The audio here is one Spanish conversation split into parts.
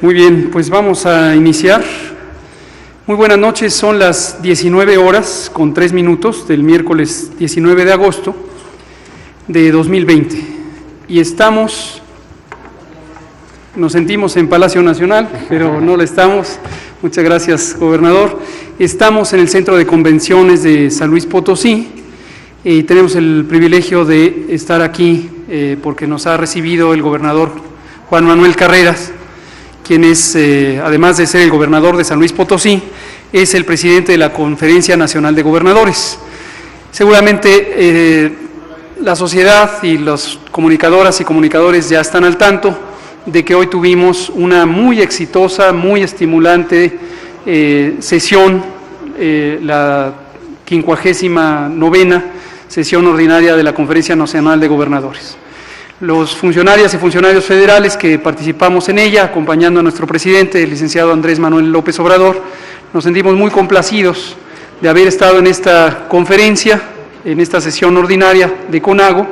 Muy bien, pues vamos a iniciar. Muy buenas noches, son las 19 horas con 3 minutos del miércoles 19 de agosto de 2020 y nos sentimos en Palacio Nacional, pero no lo estamos. Muchas gracias, gobernador. Estamos en el Centro de Convenciones de San Luis Potosí y tenemos el privilegio de estar aquí porque nos ha recibido el gobernador Juan Manuel Carreras, quien es, además de ser el gobernador de San Luis Potosí, es el presidente de la Conferencia Nacional de Gobernadores. Seguramente la sociedad y las comunicadoras y comunicadores ya están al tanto de que hoy tuvimos una muy exitosa, muy estimulante sesión, la 59ª sesión ordinaria de la Conferencia Nacional de Gobernadores. Los funcionarias y funcionarios federales que participamos en ella, acompañando a nuestro presidente, el licenciado Andrés Manuel López Obrador, nos sentimos muy complacidos de haber estado en esta conferencia, en esta sesión ordinaria de CONAGO,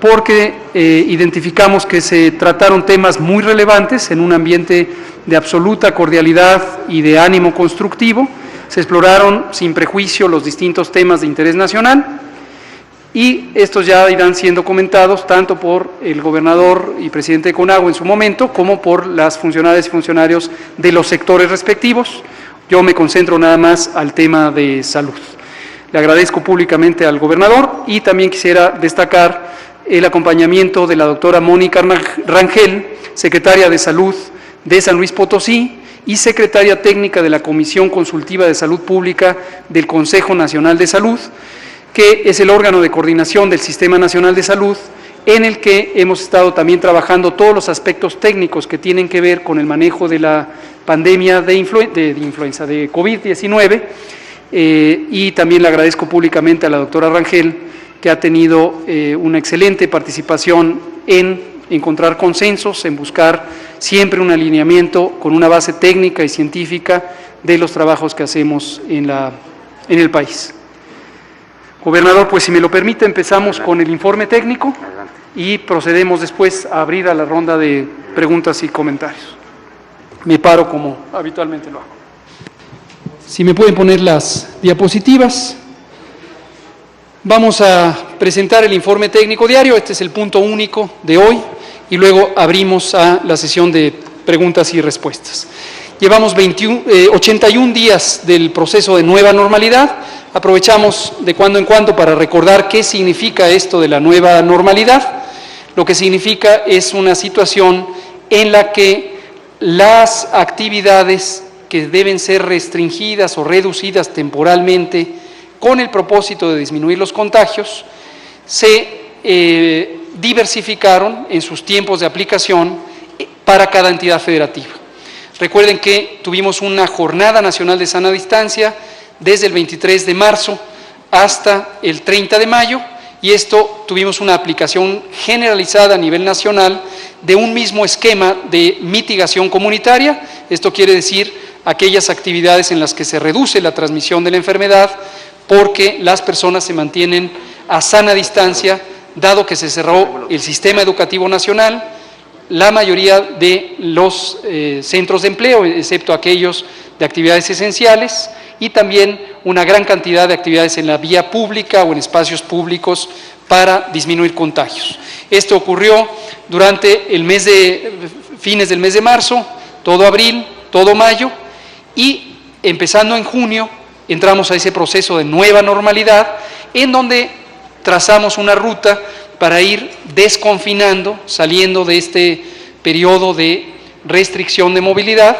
porque identificamos que se trataron temas muy relevantes en un ambiente de absoluta cordialidad y de ánimo constructivo. Se exploraron sin prejuicio los distintos temas de interés nacional, y estos ya irán siendo comentados tanto por el gobernador y presidente de CONAGO en su momento, como por las funcionarias y funcionarios de los sectores respectivos. Yo me concentro nada más al tema de salud. Le agradezco públicamente al gobernador y también quisiera destacar el acompañamiento de la doctora Mónica Rangel, secretaria de Salud de San Luis Potosí y secretaria técnica de la Comisión Consultiva de Salud Pública del Consejo Nacional de Salud, que es el órgano de coordinación del Sistema Nacional de Salud, en el que hemos estado también trabajando todos los aspectos técnicos que tienen que ver con el manejo de la pandemia de COVID-19, y también le agradezco públicamente a la doctora Rangel, que ha tenido una excelente participación en encontrar consensos, en buscar siempre un alineamiento con una base técnica y científica de los trabajos que hacemos en el país. Gobernador, pues si me lo permite, empezamos con el informe técnico y procedemos después a abrir a la ronda de preguntas y comentarios. Me paro como habitualmente lo hago. Si me pueden poner las diapositivas. Vamos a presentar el informe técnico diario, este es el punto único de hoy, y luego abrimos a la sesión de preguntas y respuestas. Llevamos 81 días del proceso de nueva normalidad. Aprovechamos de cuando en cuando para recordar qué significa esto de la nueva normalidad. Lo que significa es una situación en la que las actividades que deben ser restringidas o reducidas temporalmente con el propósito de disminuir los contagios, se diversificaron en sus tiempos de aplicación para cada entidad federativa. Recuerden que tuvimos una Jornada Nacional de Sana Distancia desde el 23 de marzo hasta el 30 de mayo, y esto tuvimos una aplicación generalizada a nivel nacional de un mismo esquema de mitigación comunitaria. Esto quiere decir aquellas actividades en las que se reduce la transmisión de la enfermedad porque las personas se mantienen a sana distancia, dado que se cerró el sistema educativo nacional, la mayoría de los centros de empleo, excepto aquellos de actividades esenciales, y también una gran cantidad de actividades en la vía pública o en espacios públicos para disminuir contagios. Esto ocurrió durante fines del mes de marzo, todo abril, todo mayo, y empezando en junio entramos a ese proceso de nueva normalidad, en donde trazamos una ruta para ir desconfinando, saliendo de este periodo de restricción de movilidad,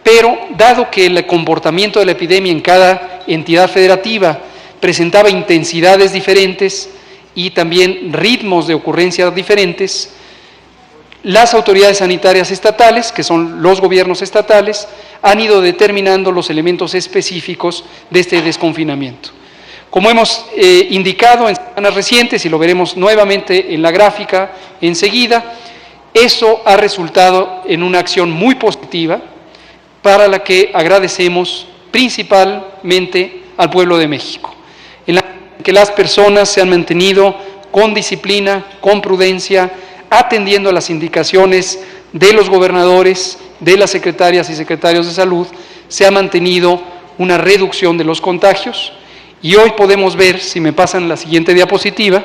pero dado que el comportamiento de la epidemia en cada entidad federativa presentaba intensidades diferentes y también ritmos de ocurrencia diferentes, las autoridades sanitarias estatales, que son los gobiernos estatales, han ido determinando los elementos específicos de este desconfinamiento. Como hemos indicado en semanas recientes, y lo veremos nuevamente en la gráfica enseguida, eso ha resultado en una acción muy positiva para la que agradecemos principalmente al pueblo de México, en la que las personas se han mantenido con disciplina, con prudencia, atendiendo a las indicaciones de los gobernadores de las secretarias y secretarios de salud, se ha mantenido una reducción de los contagios y hoy podemos ver, si me pasan la siguiente diapositiva,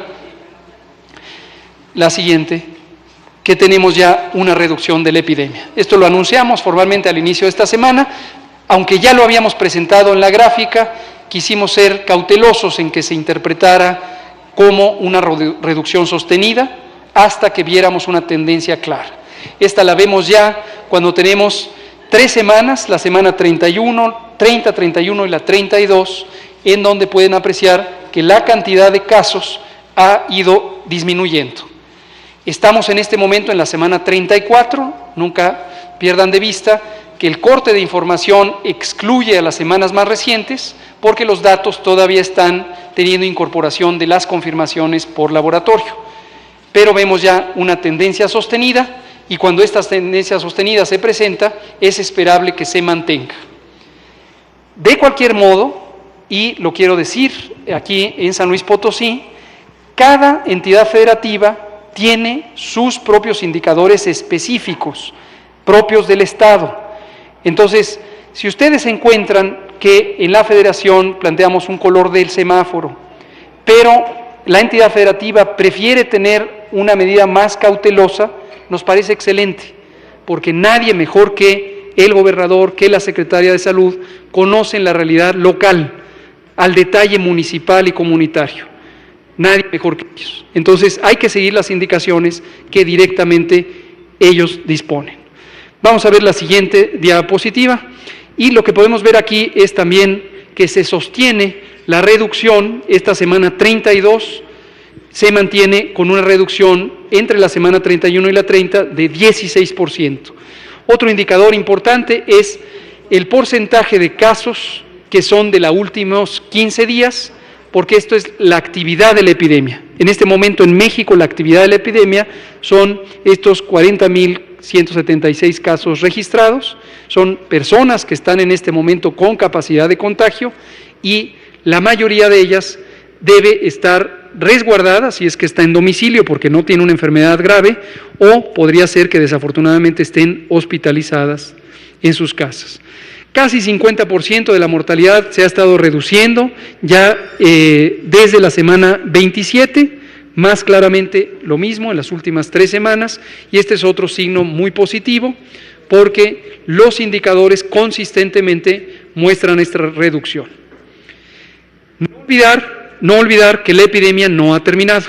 la siguiente, que tenemos ya una reducción de la epidemia. Esto lo anunciamos formalmente al inicio de esta semana, aunque ya lo habíamos presentado en la gráfica, quisimos ser cautelosos en que se interpretara como una reducción sostenida hasta que viéramos una tendencia clara. Esta la vemos ya cuando tenemos 3 semanas, la semana 31, 30, 31 y la 32, en donde pueden apreciar que la cantidad de casos ha ido disminuyendo. Estamos en este momento en la semana 34, nunca pierdan de vista que el corte de información excluye a las semanas más recientes porque los datos todavía están teniendo incorporación de las confirmaciones por laboratorio. Pero vemos ya una tendencia sostenida y cuando esta tendencia sostenida se presenta es esperable que se mantenga. De cualquier modo, y lo quiero decir aquí en San Luis Potosí, cada entidad federativa tiene sus propios indicadores específicos, propios del Estado. Entonces, si ustedes encuentran que en la federación planteamos un color del semáforo, pero la entidad federativa prefiere tener una medida más cautelosa, nos parece excelente, porque nadie mejor que el gobernador, que la secretaria de Salud, conocen la realidad local, al detalle municipal y comunitario. Nadie mejor que ellos. Entonces, hay que seguir las indicaciones que directamente ellos disponen. Vamos a ver la siguiente diapositiva. Y lo que podemos ver aquí es también que se sostiene la reducción, esta semana 32, se mantiene con una reducción entre la semana 31 y la 30 de 16%. Otro indicador importante es el porcentaje de casos que son de los últimos 15 días, porque esto es la actividad de la epidemia. En este momento en México la actividad de la epidemia son estos 40.176 casos registrados, son personas que están en este momento con capacidad de contagio y la mayoría de ellas debe estar resguardada si es que está en domicilio porque no tiene una enfermedad grave o podría ser que desafortunadamente estén hospitalizadas en sus casas. Casi 50% de la mortalidad se ha estado reduciendo ya desde la semana 27, más claramente lo mismo en las últimas 3 semanas, y este es otro signo muy positivo porque los indicadores consistentemente muestran esta reducción. No olvidar que la epidemia no ha terminado.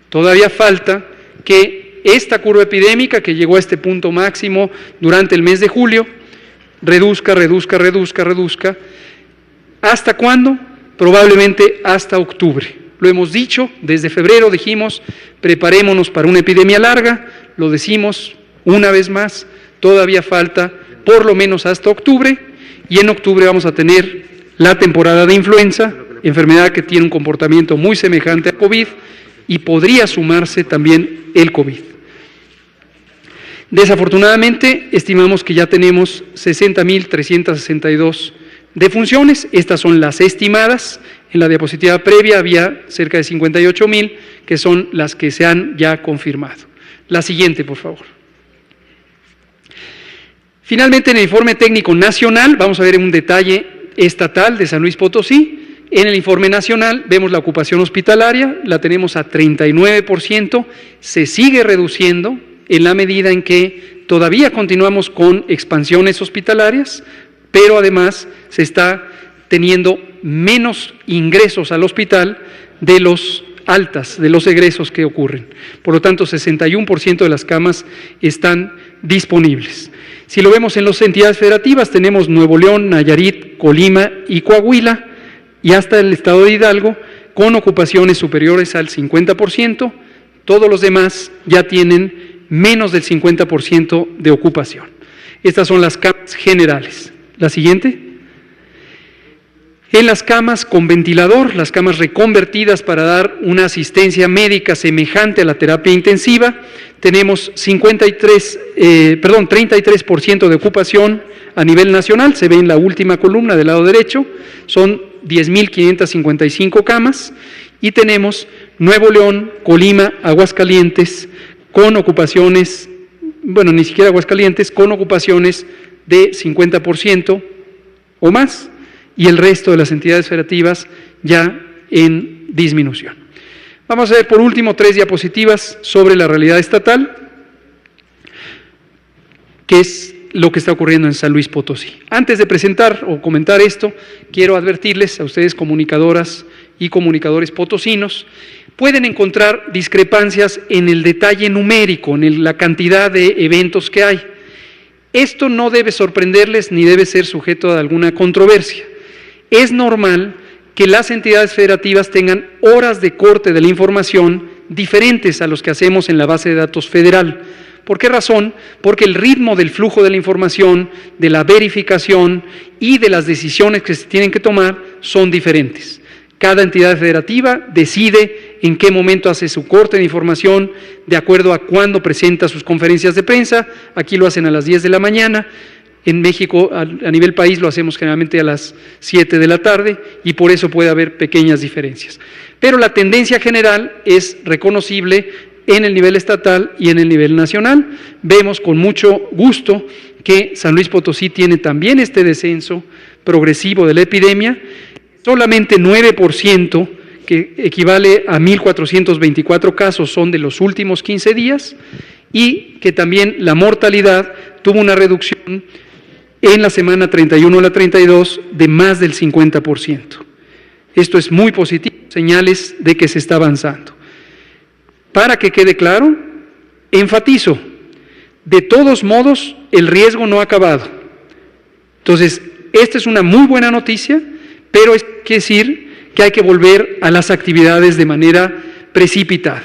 Todavía falta que esta curva epidémica que llegó a este punto máximo durante el mes de julio reduzca. ¿Hasta cuándo? Probablemente hasta octubre. Lo hemos dicho, desde febrero dijimos, preparémonos para una epidemia larga, lo decimos una vez más, todavía falta por lo menos hasta octubre, y en octubre vamos a tener la temporada de influenza, enfermedad que tiene un comportamiento muy semejante a COVID, y podría sumarse también el COVID. Desafortunadamente, estimamos que ya tenemos 60.362 defunciones, estas son las estimadas, en la diapositiva previa había cerca de 58.000, que son las que se han ya confirmado. La siguiente, por favor. Finalmente, en el informe técnico nacional, vamos a ver un detalle estatal de San Luis Potosí. En el informe nacional vemos la ocupación hospitalaria, la tenemos a 39%, se sigue reduciendo en la medida en que todavía continuamos con expansiones hospitalarias, pero además se está teniendo menos ingresos al hospital de los altas, de los egresos que ocurren. Por lo tanto, 61% de las camas están disponibles. Si lo vemos en las entidades federativas, tenemos Nuevo León, Nayarit, Colima y Coahuila, y hasta el estado de Hidalgo, con ocupaciones superiores al 50%, todos los demás ya tienen menos del 50% de ocupación. Estas son las camas generales. La siguiente. En las camas con ventilador, las camas reconvertidas para dar una asistencia médica semejante a la terapia intensiva, tenemos 33% de ocupación a nivel nacional, se ve en la última columna del lado derecho, son 10.555 camas, y tenemos Nuevo León, Colima, Aguascalientes, con ocupaciones bueno, ni siquiera Aguascalientes, con ocupaciones de 50% o más, y el resto de las entidades federativas ya en disminución. Vamos a ver por último 3 diapositivas sobre la realidad estatal, que es lo que está ocurriendo en San Luis Potosí. Antes de presentar o comentar esto, quiero advertirles a ustedes, comunicadoras y comunicadores potosinos, pueden encontrar discrepancias en el detalle numérico, en la cantidad de eventos que hay. Esto no debe sorprenderles ni debe ser sujeto a alguna controversia. Es normal que las entidades federativas tengan horas de corte de la información diferentes a los que hacemos en la base de datos federal. ¿Por qué razón? Porque el ritmo del flujo de la información, de la verificación y de las decisiones que se tienen que tomar son diferentes. Cada entidad federativa decide en qué momento hace su corte de información de acuerdo a cuándo presenta sus conferencias de prensa. Aquí lo hacen a las 10 de la mañana. En México, a nivel país, lo hacemos generalmente a las 7 de la tarde y por eso puede haber pequeñas diferencias. Pero la tendencia general es reconocible en el nivel estatal y en el nivel nacional. Vemos con mucho gusto que San Luis Potosí tiene también este descenso progresivo de la epidemia, solamente 9%, que equivale a 1.424 casos, son de los últimos 15 días, y que también la mortalidad tuvo una reducción en la semana 31 a la 32 de más del 50%. Esto es muy positivo, señales de que se está avanzando. Para que quede claro, enfatizo, de todos modos, el riesgo no ha acabado. Entonces, esta es una muy buena noticia, pero es decir que hay que volver a las actividades de manera precipitada.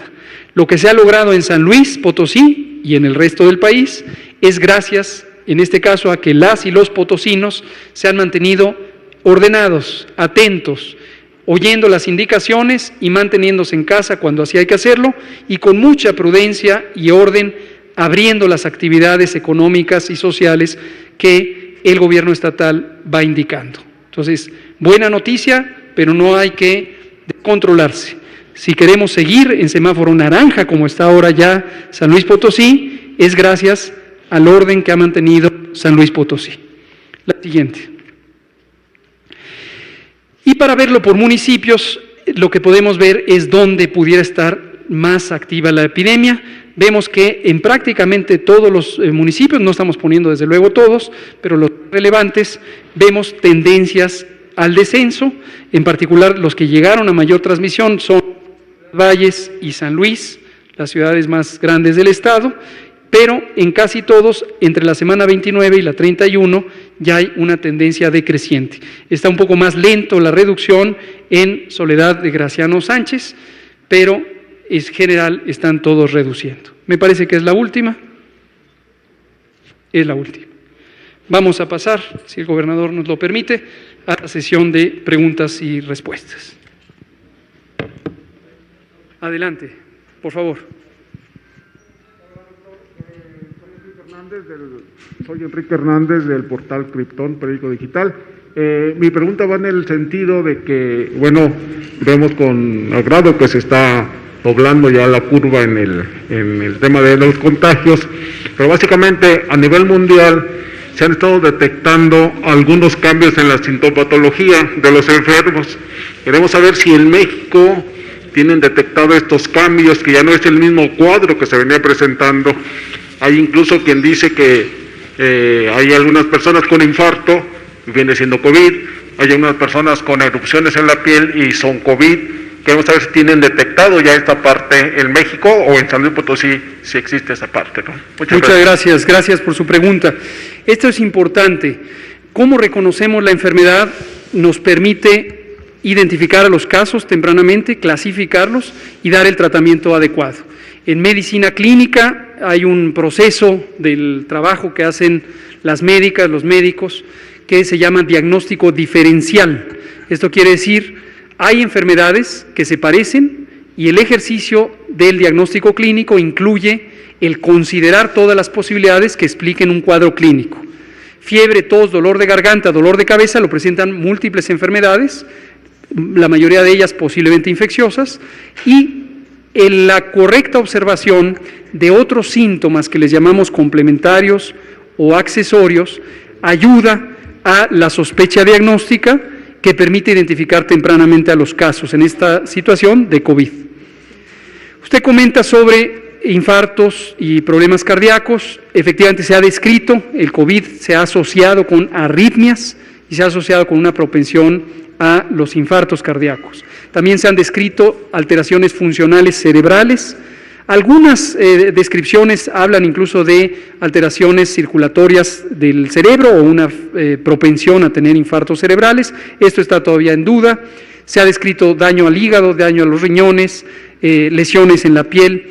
Lo que se ha logrado en San Luis Potosí y en el resto del país es gracias, en este caso, a que las y los potosinos se han mantenido ordenados, atentos, oyendo las indicaciones y manteniéndose en casa cuando así hay que hacerlo, y con mucha prudencia y orden, abriendo las actividades económicas y sociales que el gobierno estatal va indicando. Entonces, buena noticia, pero no hay que controlarse. Si queremos seguir en semáforo naranja, como está ahora ya San Luis Potosí, es gracias al orden que ha mantenido San Luis Potosí. La siguiente. Y para verlo por municipios, lo que podemos ver es dónde pudiera estar más activa la epidemia. Vemos que en prácticamente todos los municipios, no estamos poniendo desde luego todos, pero los relevantes, vemos tendencias al descenso. En particular, los que llegaron a mayor transmisión son Valles y San Luis, las ciudades más grandes del estado, pero en casi todos, entre la semana 29 y la 31, ya hay una tendencia decreciente. Está un poco más lento la reducción en Soledad de Graciano Sánchez, pero en general están todos reduciendo. Me parece que es la última. Es la última. Vamos a pasar, si el gobernador nos lo permite, a la sesión de preguntas y respuestas. Adelante, por favor. Soy Enrique Hernández del portal Criptón, periódico digital. Mi pregunta va en el sentido de que, bueno, vemos con agrado que se está doblando ya la curva en el tema de los contagios, pero básicamente a nivel mundial se han estado detectando algunos cambios en la sintomatología de los enfermos. Queremos saber si en México tienen detectado estos cambios, que ya no es el mismo cuadro que se venía presentando. Hay incluso quien dice que hay algunas personas con infarto, viene siendo COVID, hay algunas personas con erupciones en la piel y son COVID. Queremos saber si tienen detectado ya esta parte en México o en San Luis Potosí, si existe esa parte, ¿no? Muchas gracias. Gracias por su pregunta. Esto es importante. ¿Cómo reconocemos la enfermedad? Nos permite identificar a los casos tempranamente, clasificarlos y dar el tratamiento adecuado. En medicina clínica hay un proceso del trabajo que hacen las médicas, los médicos, que se llama diagnóstico diferencial. Esto quiere decir, hay enfermedades que se parecen y el ejercicio del diagnóstico clínico incluye el considerar todas las posibilidades que expliquen un cuadro clínico. Fiebre, tos, dolor de garganta, dolor de cabeza lo presentan múltiples enfermedades, la mayoría de ellas posiblemente infecciosas, y La correcta observación de otros síntomas que les llamamos complementarios o accesorios ayuda a la sospecha diagnóstica que permite identificar tempranamente a los casos en esta situación de COVID. Usted comenta sobre infartos y problemas cardíacos. Efectivamente se ha descrito, el COVID se ha asociado con arritmias y se ha asociado con una propensión a los infartos cardíacos. También se han descrito alteraciones funcionales cerebrales. Algunas descripciones hablan incluso de alteraciones circulatorias del cerebro o una propensión a tener infartos cerebrales. Esto está todavía en duda. Se ha descrito daño al hígado, daño a los riñones, lesiones en la piel.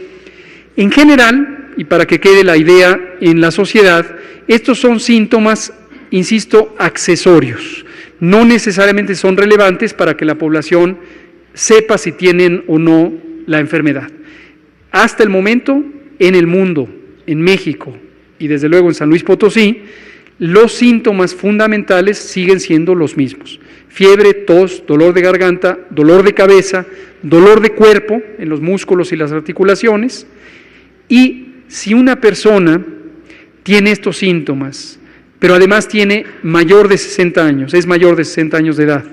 En general, y para que quede la idea en la sociedad, estos son síntomas, insisto, accesorios. No necesariamente son relevantes para que la población sepa si tienen o no la enfermedad. Hasta el momento, en el mundo, en México y desde luego en San Luis Potosí, los síntomas fundamentales siguen siendo los mismos: fiebre, tos, dolor de garganta, dolor de cabeza, dolor de cuerpo en los músculos y las articulaciones. Y si una persona tiene estos síntomas, pero además tiene mayor de 60 años, es mayor de 60 años de edad,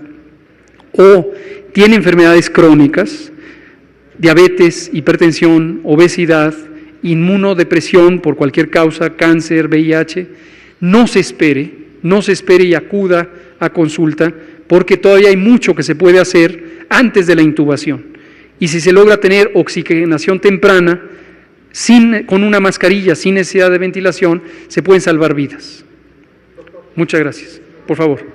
o tiene enfermedades crónicas, diabetes, hipertensión, obesidad, inmunodepresión por cualquier causa, cáncer, VIH, no se espere y acuda a consulta, porque todavía hay mucho que se puede hacer antes de la intubación. Y si se logra tener oxigenación temprana, con una mascarilla, sin necesidad de ventilación, se pueden salvar vidas. Muchas gracias. Por favor.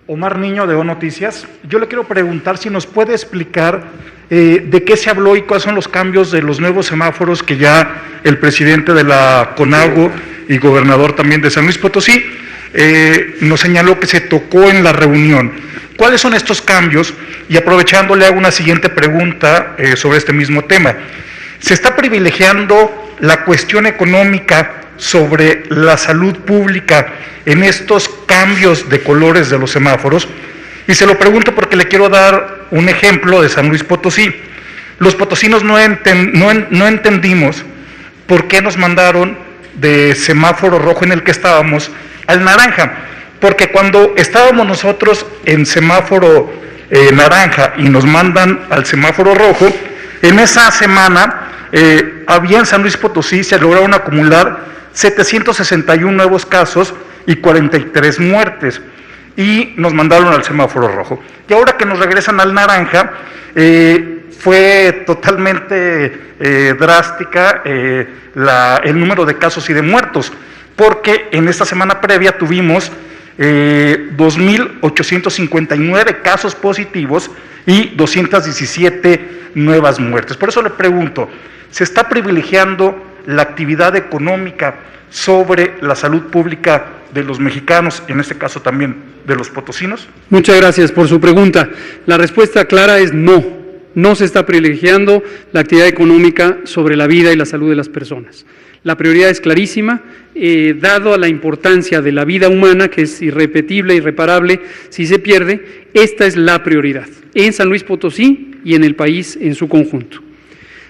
Omar Niño, de O Noticias. Yo le quiero preguntar si nos puede explicar de qué se habló y cuáles son los cambios de los nuevos semáforos que ya el presidente de la CONAGO y gobernador también de San Luis Potosí nos señaló que se tocó en la reunión. ¿Cuáles son estos cambios? Y aprovechando, le hago una siguiente pregunta sobre este mismo tema. ¿Se está privilegiando la cuestión económica sobre la salud pública en estos cambios de colores de los semáforos? Y se lo pregunto porque le quiero dar un ejemplo de San Luis Potosí. Los potosinos no entendimos por qué nos mandaron de semáforo rojo en el que estábamos al naranja, porque cuando estábamos nosotros en semáforo naranja y nos mandan al semáforo rojo, en esa semana había en San Luis Potosí, se lograron acumular 761 nuevos casos y 43 muertes, y nos mandaron al semáforo rojo. Y ahora que nos regresan al naranja, fue totalmente drástica el número de casos y de muertos, porque en esta semana previa tuvimos 2.859 casos positivos y 217 nuevas muertes. Por eso le pregunto, ¿se está privilegiando la actividad económica sobre la salud pública de los mexicanos, en este caso también de los potosinos? Muchas gracias por su pregunta. La respuesta clara es no. No se está privilegiando la actividad económica sobre la vida y la salud de las personas. La prioridad es clarísima, dado a la importancia de la vida humana, que es irrepetible, irreparable, si se pierde, esta es la prioridad, en San Luis Potosí y en el país en su conjunto.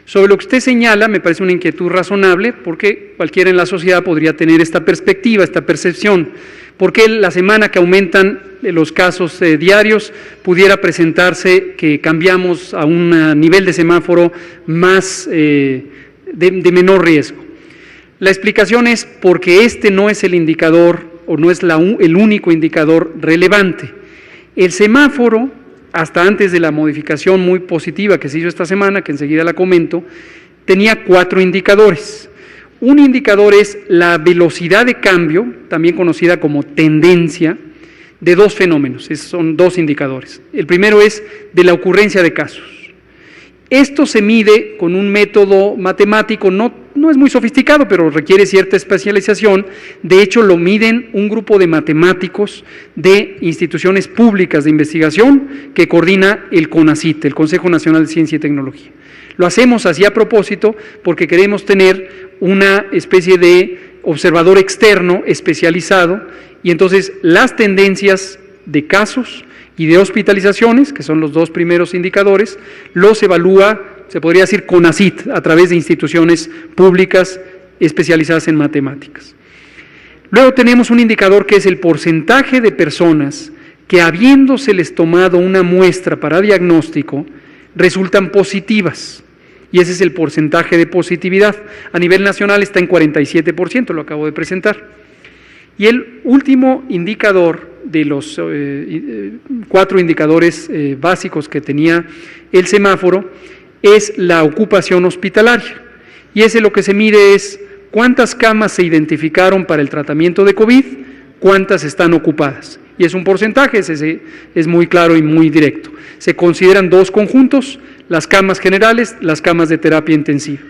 Sobre lo que usted señala, me parece una inquietud razonable, porque cualquiera en la sociedad podría tener esta perspectiva, esta percepción. ¿Por qué la semana que aumentan los casos diarios pudiera presentarse que cambiamos a un nivel de semáforo más de menor riesgo? La explicación es porque este no es el indicador o no es el único indicador relevante. El semáforo, hasta antes de la modificación muy positiva que se hizo esta semana, que enseguida la comento, tenía 4 indicadores. Un indicador es la velocidad de cambio, también conocida como tendencia, de 2 fenómenos. Son 2 indicadores. El primero es de la ocurrencia de casos. Esto se mide con un método matemático, no es muy sofisticado, pero requiere cierta especialización. De hecho, lo miden un grupo de matemáticos de instituciones públicas de investigación que coordina el CONACYT, el Consejo Nacional de Ciencia y Tecnología. Lo hacemos así a propósito porque queremos tener una especie de observador externo especializado, y entonces las tendencias de casos y de hospitalizaciones, que son los dos primeros indicadores, los evalúa, se podría decir, CONACYT, a través de instituciones públicas especializadas en matemáticas. Luego tenemos un indicador que es el porcentaje de personas que, habiéndoseles tomado una muestra para diagnóstico, resultan positivas. Y ese es el porcentaje de positividad. A nivel nacional está en 47%, lo acabo de presentar. Y el último indicador de los 4 indicadores básicos que tenía el semáforo es la ocupación hospitalaria. Y ese lo que se mide es cuántas camas se identificaron para el tratamiento de COVID, cuántas están ocupadas. Y es un porcentaje, ese es muy claro y muy directo. Se consideran 2 conjuntos, las camas generales, las camas de terapia intensiva.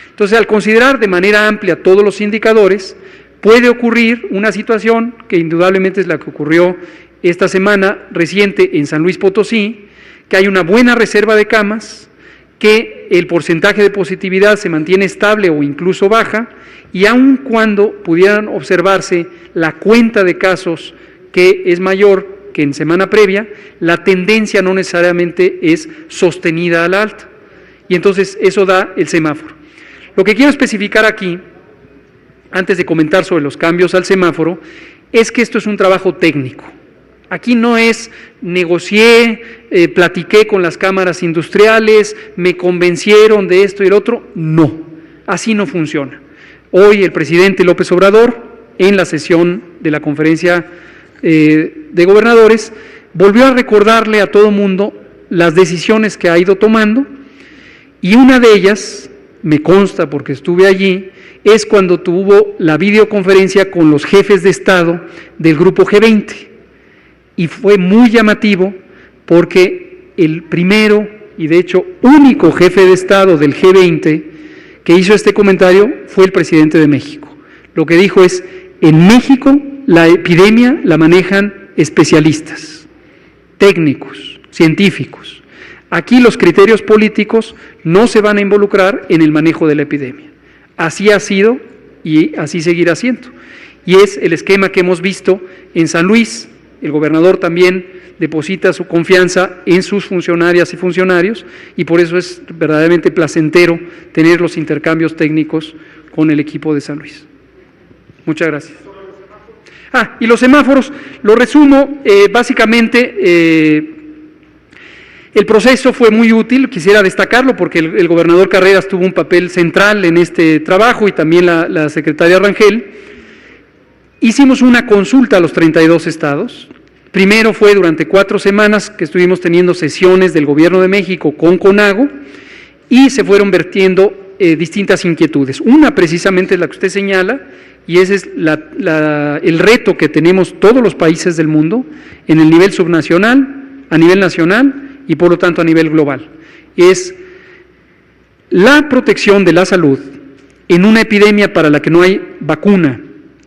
Entonces, al considerar de manera amplia todos los indicadores, puede ocurrir una situación que indudablemente es la que ocurrió esta semana reciente en San Luis Potosí, que hay una buena reserva de camas, que el porcentaje de positividad se mantiene estable o incluso baja, y aun cuando pudieran observarse la cuenta de casos que es mayor que en semana previa, la tendencia no necesariamente es sostenida a la alta. Y entonces eso da el semáforo. Lo que quiero especificar aquí, antes de comentar sobre los cambios al semáforo, es que esto es un trabajo técnico. Aquí no es negocié, platiqué con las cámaras industriales, me convencieron de esto y el otro. No, así no funciona. Hoy el presidente López Obrador, en la sesión de la conferencia de gobernadores, volvió a recordarle a todo mundo las decisiones que ha ido tomando, y una de ellas, me consta porque estuve allí, es cuando tuvo la videoconferencia con los jefes de Estado del grupo G20, y fue muy llamativo porque el primero y de hecho único jefe de Estado del G20 que hizo este comentario fue el presidente de México. Lo que dijo es: en México la epidemia la manejan especialistas, técnicos, científicos. Aquí los criterios políticos no se van a involucrar en el manejo de la epidemia. Así ha sido y así seguirá siendo. Y es el esquema que hemos visto en San Luis. El gobernador también deposita su confianza en sus funcionarias y funcionarios, y por eso es verdaderamente placentero tener los intercambios técnicos con el equipo de San Luis. Muchas gracias. Y los semáforos, lo resumo, básicamente el proceso fue muy útil, quisiera destacarlo porque el gobernador Carreras tuvo un papel central en este trabajo y también la secretaria Rangel. Hicimos una consulta a los 32 estados. Primero fue durante 4 semanas que estuvimos teniendo sesiones del Gobierno de México con CONAGO y se fueron vertiendo distintas inquietudes. Una precisamente es la que usted señala, y ese es el reto que tenemos todos los países del mundo en el nivel subnacional, a nivel nacional y por lo tanto a nivel global. Es la protección de la salud en una epidemia para la que no hay vacuna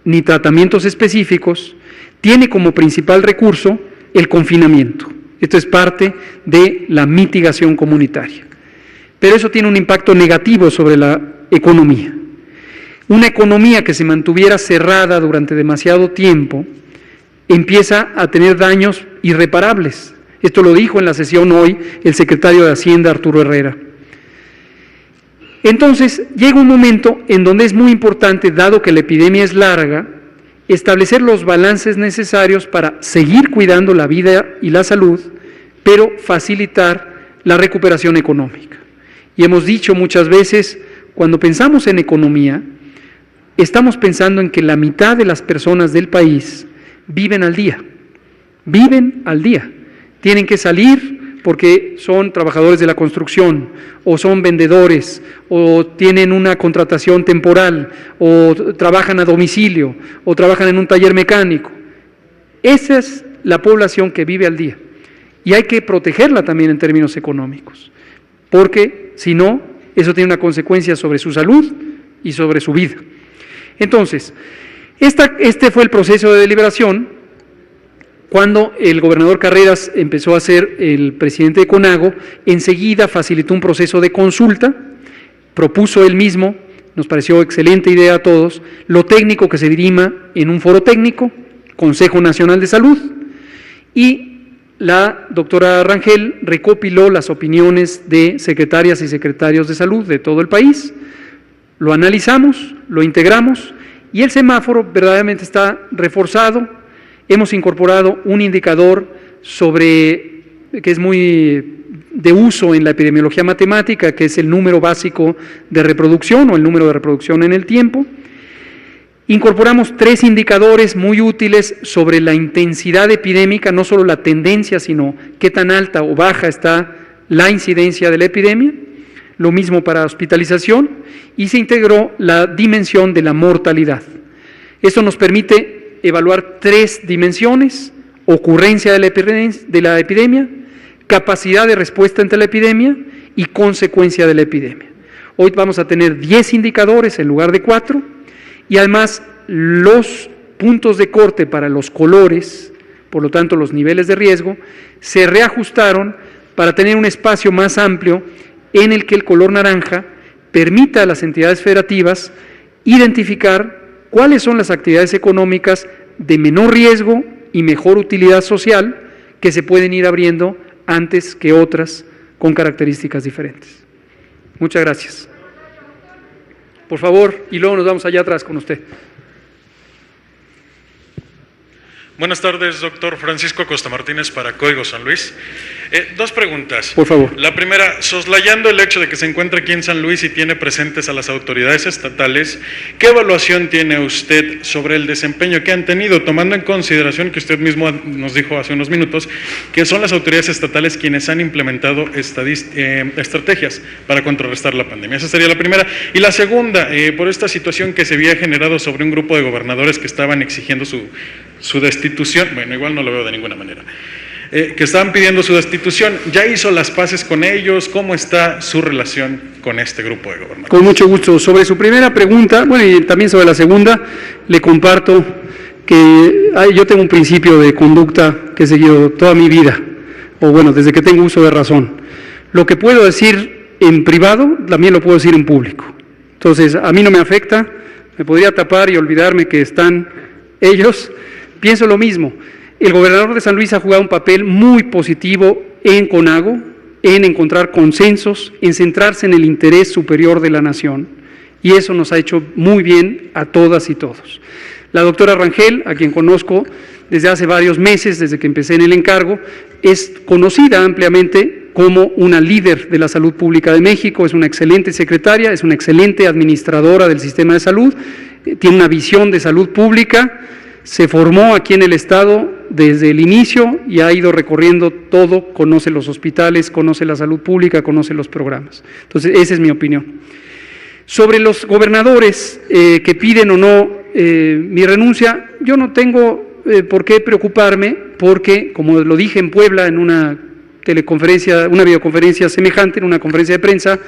ni tratamientos específicos, tiene como principal recurso el confinamiento. Esto es parte de la mitigación comunitaria. Pero eso tiene un impacto negativo sobre la economía. Una economía que se mantuviera cerrada durante demasiado tiempo empieza a tener daños irreparables. Esto lo dijo en la sesión hoy el secretario de Hacienda, Arturo Herrera. Entonces, llega un momento en donde es muy importante, dado que la epidemia es larga, establecer los balances necesarios para seguir cuidando la vida y la salud, pero facilitar la recuperación económica. Y hemos dicho muchas veces, cuando pensamos en economía, estamos pensando en que la mitad de las personas del país viven al día, tienen que salir porque son trabajadores de la construcción, o son vendedores, o tienen una contratación temporal, o trabajan a domicilio, o trabajan en un taller mecánico. Esa es la población que vive al día, y hay que protegerla también en términos económicos, porque si no, eso tiene una consecuencia sobre su salud y sobre su vida. Entonces, este fue el proceso de deliberación. Cuando el gobernador Carreras empezó a ser el presidente de CONAGO, enseguida facilitó un proceso de consulta, propuso él mismo, nos pareció excelente idea a todos, lo técnico que se dirima en un foro técnico, Consejo Nacional de Salud, y la doctora Rangel recopiló las opiniones de secretarias y secretarios de salud de todo el país, lo analizamos, lo integramos y el semáforo verdaderamente está reforzado. Hemos incorporado un indicador que es muy de uso en la epidemiología matemática, que es el número básico de reproducción o el número de reproducción en el tiempo. Incorporamos 3 indicadores muy útiles sobre la intensidad epidémica, no solo la tendencia, sino qué tan alta o baja está la incidencia de la epidemia. Lo mismo para hospitalización, y se integró la dimensión de la mortalidad. Esto nos permite evaluar 3 dimensiones: ocurrencia de la epidemia, capacidad de respuesta ante la epidemia y consecuencia de la epidemia. Hoy vamos a tener 10 indicadores en lugar de 4, y además los puntos de corte para los colores, por lo tanto los niveles de riesgo, se reajustaron para tener un espacio más amplio en el que el color naranja permita a las entidades federativas identificar cuáles son las actividades económicas de menor riesgo y mejor utilidad social que se pueden ir abriendo antes que otras con características diferentes. Muchas gracias. Por favor, y luego nos vamos allá atrás con usted. Buenas tardes, doctor Francisco Acosta Martínez para Código San Luis. 2 preguntas. Por favor. La primera, soslayando el hecho de que se encuentra aquí en San Luis y tiene presentes a las autoridades estatales, ¿qué evaluación tiene usted sobre el desempeño que han tenido, tomando en consideración que usted mismo nos dijo hace unos minutos que son las autoridades estatales quienes han implementado estrategias para contrarrestar la pandemia? Esa sería la primera. Y la segunda, por esta situación que se había generado sobre un grupo de gobernadores que estaban exigiendo su destitución, bueno, igual no lo veo de ninguna manera, que estaban pidiendo su destitución, ¿ya hizo las paces con ellos? ¿Cómo está su relación con este grupo de gobernadores? Con mucho gusto. Sobre su primera pregunta, bueno, y también sobre la segunda, le comparto que yo tengo un principio de conducta que he seguido toda mi vida, o bueno, desde que tengo uso de razón. Lo que puedo decir en privado, también lo puedo decir en público. Entonces, a mí no me afecta, me podría tapar y olvidarme que están ellos. Pienso lo mismo. El gobernador de San Luis ha jugado un papel muy positivo en CONAGO, en encontrar consensos, en centrarse en el interés superior de la nación, y eso nos ha hecho muy bien a todas y todos. La doctora Rangel, a quien conozco desde hace varios meses, desde que empecé en el encargo, es conocida ampliamente como una líder de la salud pública de México, es una excelente secretaria, es una excelente administradora del sistema de salud, tiene una visión de salud pública. Se formó aquí en el Estado desde el inicio y ha ido recorriendo todo, conoce los hospitales, conoce la salud pública, conoce los programas. Entonces, esa es mi opinión. Sobre los gobernadores que piden o no mi renuncia, yo no tengo por qué preocuparme porque, como lo dije en Puebla en una videoconferencia semejante, en una conferencia de prensa,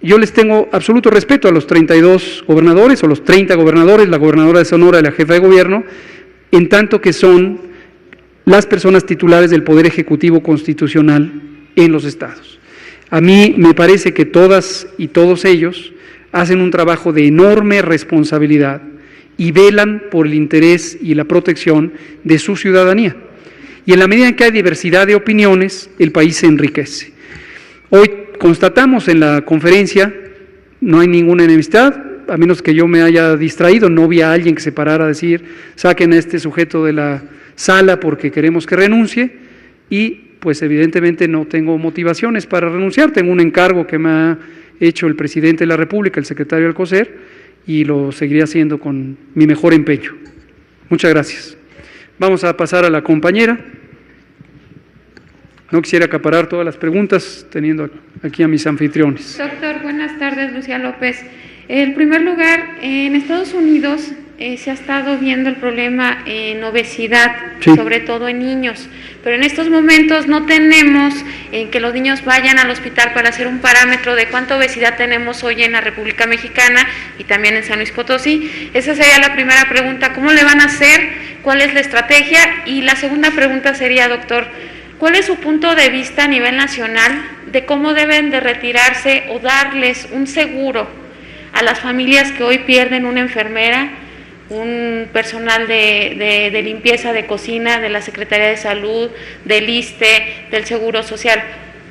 yo les tengo absoluto respeto a los 32 gobernadores o los 30 gobernadores, la gobernadora de Sonora y la jefa de gobierno, en tanto que son las personas titulares del Poder Ejecutivo Constitucional en los estados. A mí me parece que todas y todos ellos hacen un trabajo de enorme responsabilidad y velan por el interés y la protección de su ciudadanía. Y en la medida en que hay diversidad de opiniones, el país se enriquece. Hoy constatamos en la conferencia, no hay ninguna enemistad, a menos que yo me haya distraído, no vi a alguien que se parara a decir, saquen a este sujeto de la sala porque queremos que renuncie, y pues evidentemente no tengo motivaciones para renunciar, tengo un encargo que me ha hecho el presidente de la República, el secretario Alcocer, y lo seguiré haciendo con mi mejor empeño. Muchas gracias. Vamos a pasar a la compañera. No quisiera acaparar todas las preguntas, teniendo aquí a mis anfitriones. Doctor, buenas tardes, Lucía López. En primer lugar, en Estados Unidos se ha estado viendo el problema en obesidad, sí, sobre todo en niños, pero en estos momentos no tenemos que los niños vayan al hospital para hacer un parámetro de cuánta obesidad tenemos hoy en la República Mexicana y también en San Luis Potosí. Esa sería la primera pregunta, ¿cómo le van a hacer? ¿Cuál es la estrategia? Y la segunda pregunta sería, doctor, ¿cuál es su punto de vista a nivel nacional de cómo deben de retirarse o darles un seguro a las familias que hoy pierden una enfermera un personal de limpieza, de cocina, de la Secretaría de Salud, del ISSSTE, del Seguro Social.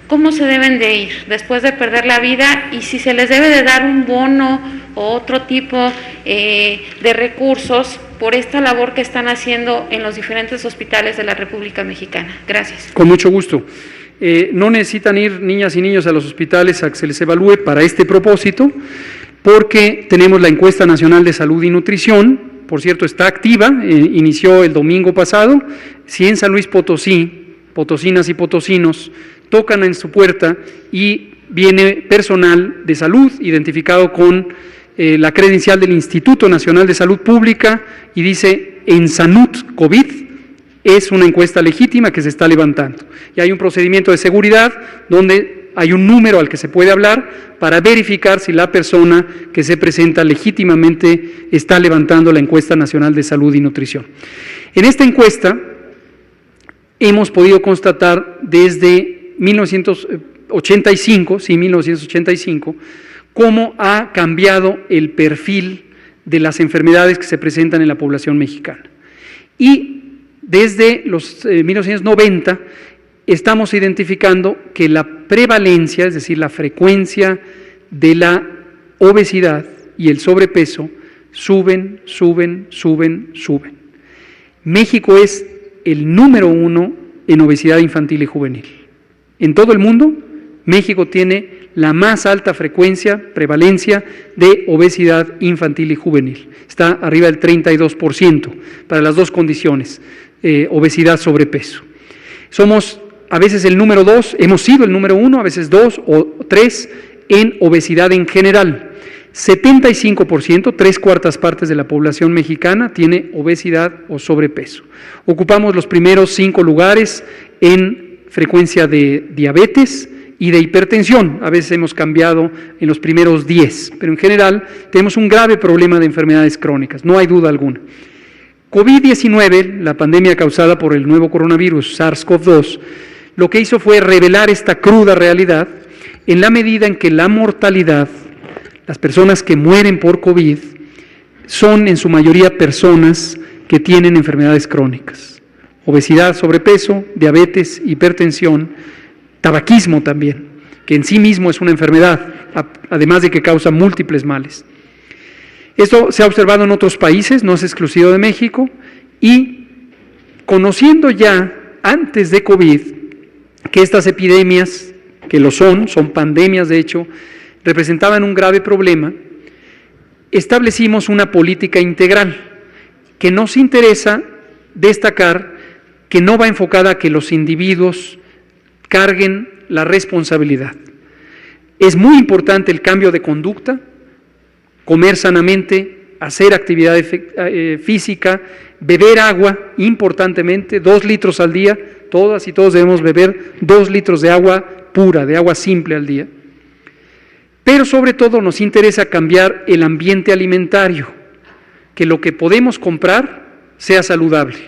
¿Cómo se deben de ir después de perder la vida y si se les debe de dar un bono o otro tipo de recursos por esta labor que están haciendo en los diferentes hospitales de la República Mexicana? Gracias. Con mucho gusto. No necesitan ir niñas y niños a los hospitales a que se les evalúe para este propósito, porque tenemos la encuesta nacional de salud y nutrición, por cierto está activa, inició el domingo pasado. Si en San Luis Potosí, potosinas y potosinos, tocan en su puerta y viene personal de salud identificado con la credencial del Instituto Nacional de Salud Pública y dice en Salud COVID, es una encuesta legítima que se está levantando. Y hay un procedimiento de seguridad donde hay un número al que se puede hablar para verificar si la persona que se presenta legítimamente está levantando la encuesta nacional de salud y nutrición. En esta encuesta hemos podido constatar desde 1985, cómo ha cambiado el perfil de las enfermedades que se presentan en la población mexicana. Y desde los 1990 estamos identificando que la prevalencia, es decir, la frecuencia de la obesidad y el sobrepeso suben. México es el número 1 en obesidad infantil y juvenil. En todo el mundo, México tiene la más alta prevalencia de obesidad infantil y juvenil. Está arriba del 32% para las dos condiciones, obesidad, sobrepeso. Somos a veces el número 2, hemos sido el número 1, a veces 2 o 3 en obesidad en general. 75%, 3/4 partes de la población mexicana tiene obesidad o sobrepeso. Ocupamos los primeros 5 lugares en frecuencia de diabetes y de hipertensión. A veces hemos cambiado en los primeros 10, pero en general tenemos un grave problema de enfermedades crónicas, no hay duda alguna. COVID-19, la pandemia causada por el nuevo coronavirus SARS-CoV-2, lo que hizo fue revelar esta cruda realidad en la medida en que la mortalidad, las personas que mueren por COVID, son en su mayoría personas que tienen enfermedades crónicas. Obesidad, sobrepeso, diabetes, hipertensión, tabaquismo también, que en sí mismo es una enfermedad, además de que causa múltiples males. Esto se ha observado en otros países, no es exclusivo de México, y conociendo ya antes de COVID que estas epidemias, que lo son pandemias de hecho, representaban un grave problema, establecimos una política integral que nos interesa destacar que no va enfocada a que los individuos carguen la responsabilidad. Es muy importante el cambio de conducta, comer sanamente, hacer actividad física, beber agua, importantemente, 2 litros al día, todas y todos debemos beber 2 litros de agua pura, de agua simple al día. Pero sobre todo nos interesa cambiar el ambiente alimentario, que lo que podemos comprar sea saludable.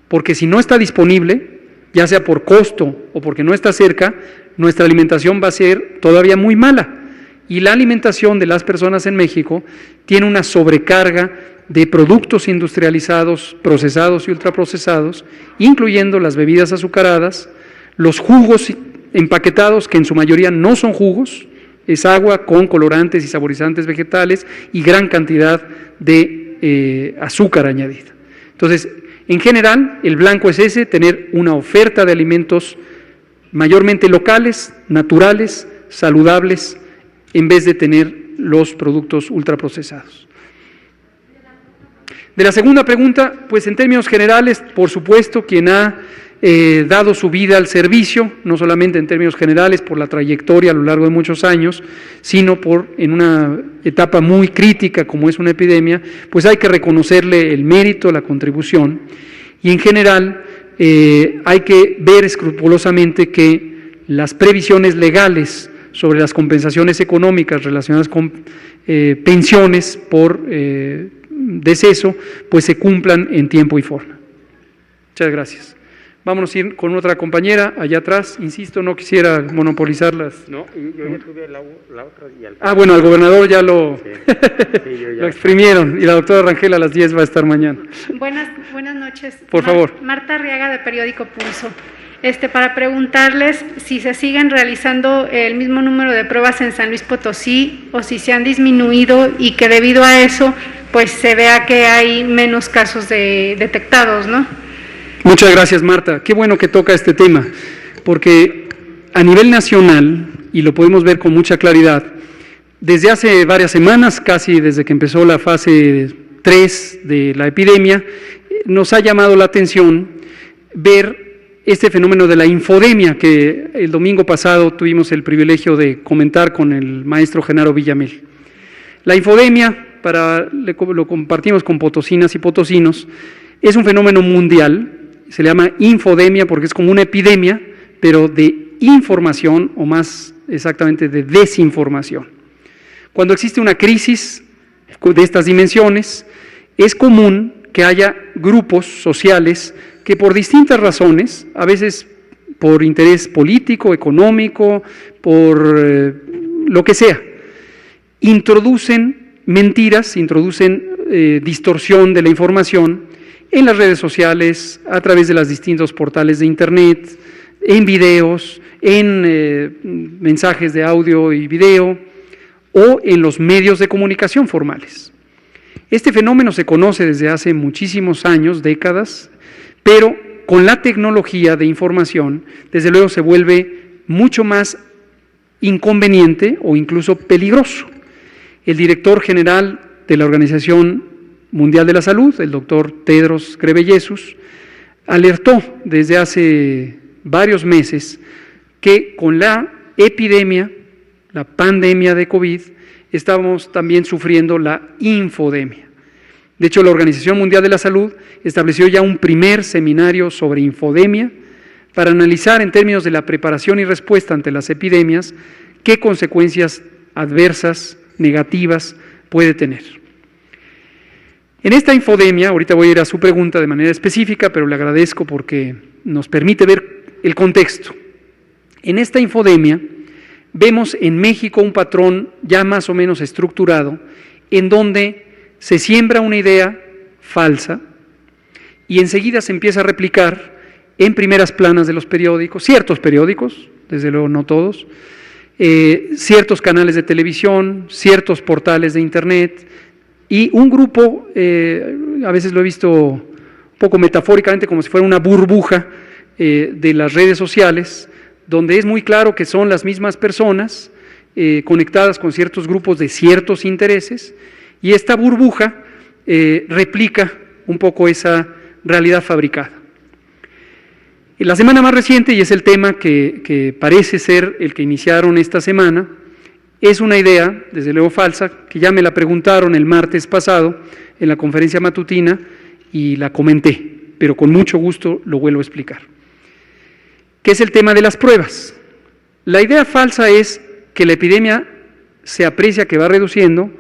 Porque si no está disponible, ya sea por costo o porque no está cerca, nuestra alimentación va a ser todavía muy mala. Y la alimentación de las personas en México tiene una sobrecarga de productos industrializados, procesados y ultraprocesados, incluyendo las bebidas azucaradas, los jugos empaquetados, que en su mayoría no son jugos, es agua con colorantes y saborizantes vegetales y gran cantidad de azúcar añadida. Entonces, en general, el blanco es ese, tener una oferta de alimentos mayormente locales, naturales, saludables, en vez de tener los productos ultraprocesados. De la segunda pregunta, pues en términos generales, por supuesto, quien ha dado su vida al servicio, no solamente en términos generales por la trayectoria a lo largo de muchos años, sino en una etapa muy crítica como es una epidemia, pues hay que reconocerle el mérito, la contribución, y en general hay que ver escrupulosamente que las previsiones legales sobre las compensaciones económicas relacionadas con pensiones por deceso, pues se cumplan en tiempo y forma. Muchas gracias. Vámonos a ir con otra compañera allá atrás. Insisto, no quisiera monopolizarlas. No, y yo ya tuve la otra y al... Bueno, al gobernador ya lo, Sí, yo ya... lo exprimieron, y la doctora Rangel a las 10 va a estar mañana. Buenas noches. Por favor. Marta Arriaga, de Periódico Pulso. Para preguntarles si se siguen realizando el mismo número de pruebas en San Luis Potosí o si se han disminuido y que debido a eso pues se vea que hay menos casos detectados, ¿no? Muchas gracias, Marta. Qué bueno que toca este tema, porque a nivel nacional, y lo podemos ver con mucha claridad, desde hace varias semanas, casi desde que empezó la fase 3 de la epidemia, nos ha llamado la atención ver este fenómeno de la infodemia, que el domingo pasado tuvimos el privilegio de comentar con el maestro Genaro Villamil. La infodemia, lo compartimos con potosinas y potosinos, es un fenómeno mundial. Se le llama infodemia porque es como una epidemia, pero de información, o más exactamente de desinformación. Cuando existe una crisis de estas dimensiones, es común que haya grupos sociales que por distintas razones, a veces por interés político, económico, por lo que sea, introducen mentiras, introducen distorsión de la información en las redes sociales, a través de los distintos portales de internet, en videos, en mensajes de audio y video, o en los medios de comunicación formales. Este fenómeno se conoce desde hace muchísimos años, décadas, pero con la tecnología de información, desde luego se vuelve mucho más inconveniente o incluso peligroso. El director general de la Organización Mundial de la Salud, el doctor Tedros Ghebreyesus, alertó desde hace varios meses que con la epidemia, la pandemia de COVID, estamos también sufriendo la infodemia. De hecho, la Organización Mundial de la Salud estableció ya un primer seminario sobre infodemia para analizar en términos de la preparación y respuesta ante las epidemias qué consecuencias adversas, negativas puede tener. En esta infodemia, ahorita voy a ir a su pregunta de manera específica, pero le agradezco porque nos permite ver el contexto. En esta infodemia vemos en México un patrón ya más o menos estructurado, en donde se siembra una idea falsa y enseguida se empieza a replicar en primeras planas de los periódicos, ciertos periódicos, desde luego no todos, ciertos canales de televisión, ciertos portales de internet, y un grupo, a veces lo he visto un poco metafóricamente como si fuera una burbuja de las redes sociales, donde es muy claro que son las mismas personas conectadas con ciertos grupos de ciertos intereses, y esta burbuja replica un poco esa realidad fabricada. La semana más reciente, y es el tema que parece ser el que iniciaron esta semana, es una idea, desde luego falsa, que ya me la preguntaron el martes pasado en la conferencia matutina y la comenté, pero con mucho gusto lo vuelvo a explicar. ¿Qué es el tema de las pruebas? La idea falsa es que la epidemia se aprecia que va reduciendo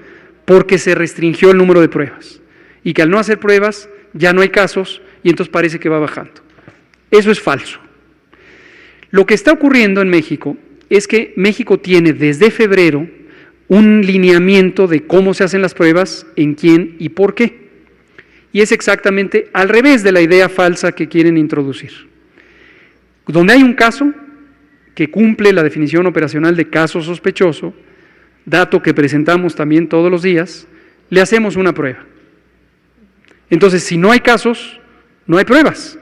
porque se restringió el número de pruebas y que al no hacer pruebas ya no hay casos y entonces parece que va bajando. Eso es falso. Lo que está ocurriendo en México es que México tiene desde febrero un lineamiento de cómo se hacen las pruebas, en quién y por qué. Y es exactamente al revés de la idea falsa que quieren introducir. Donde hay un caso que cumple la definición operacional de caso sospechoso, dato que presentamos también todos los días, le hacemos una prueba. Entonces, si no hay casos, no hay pruebas.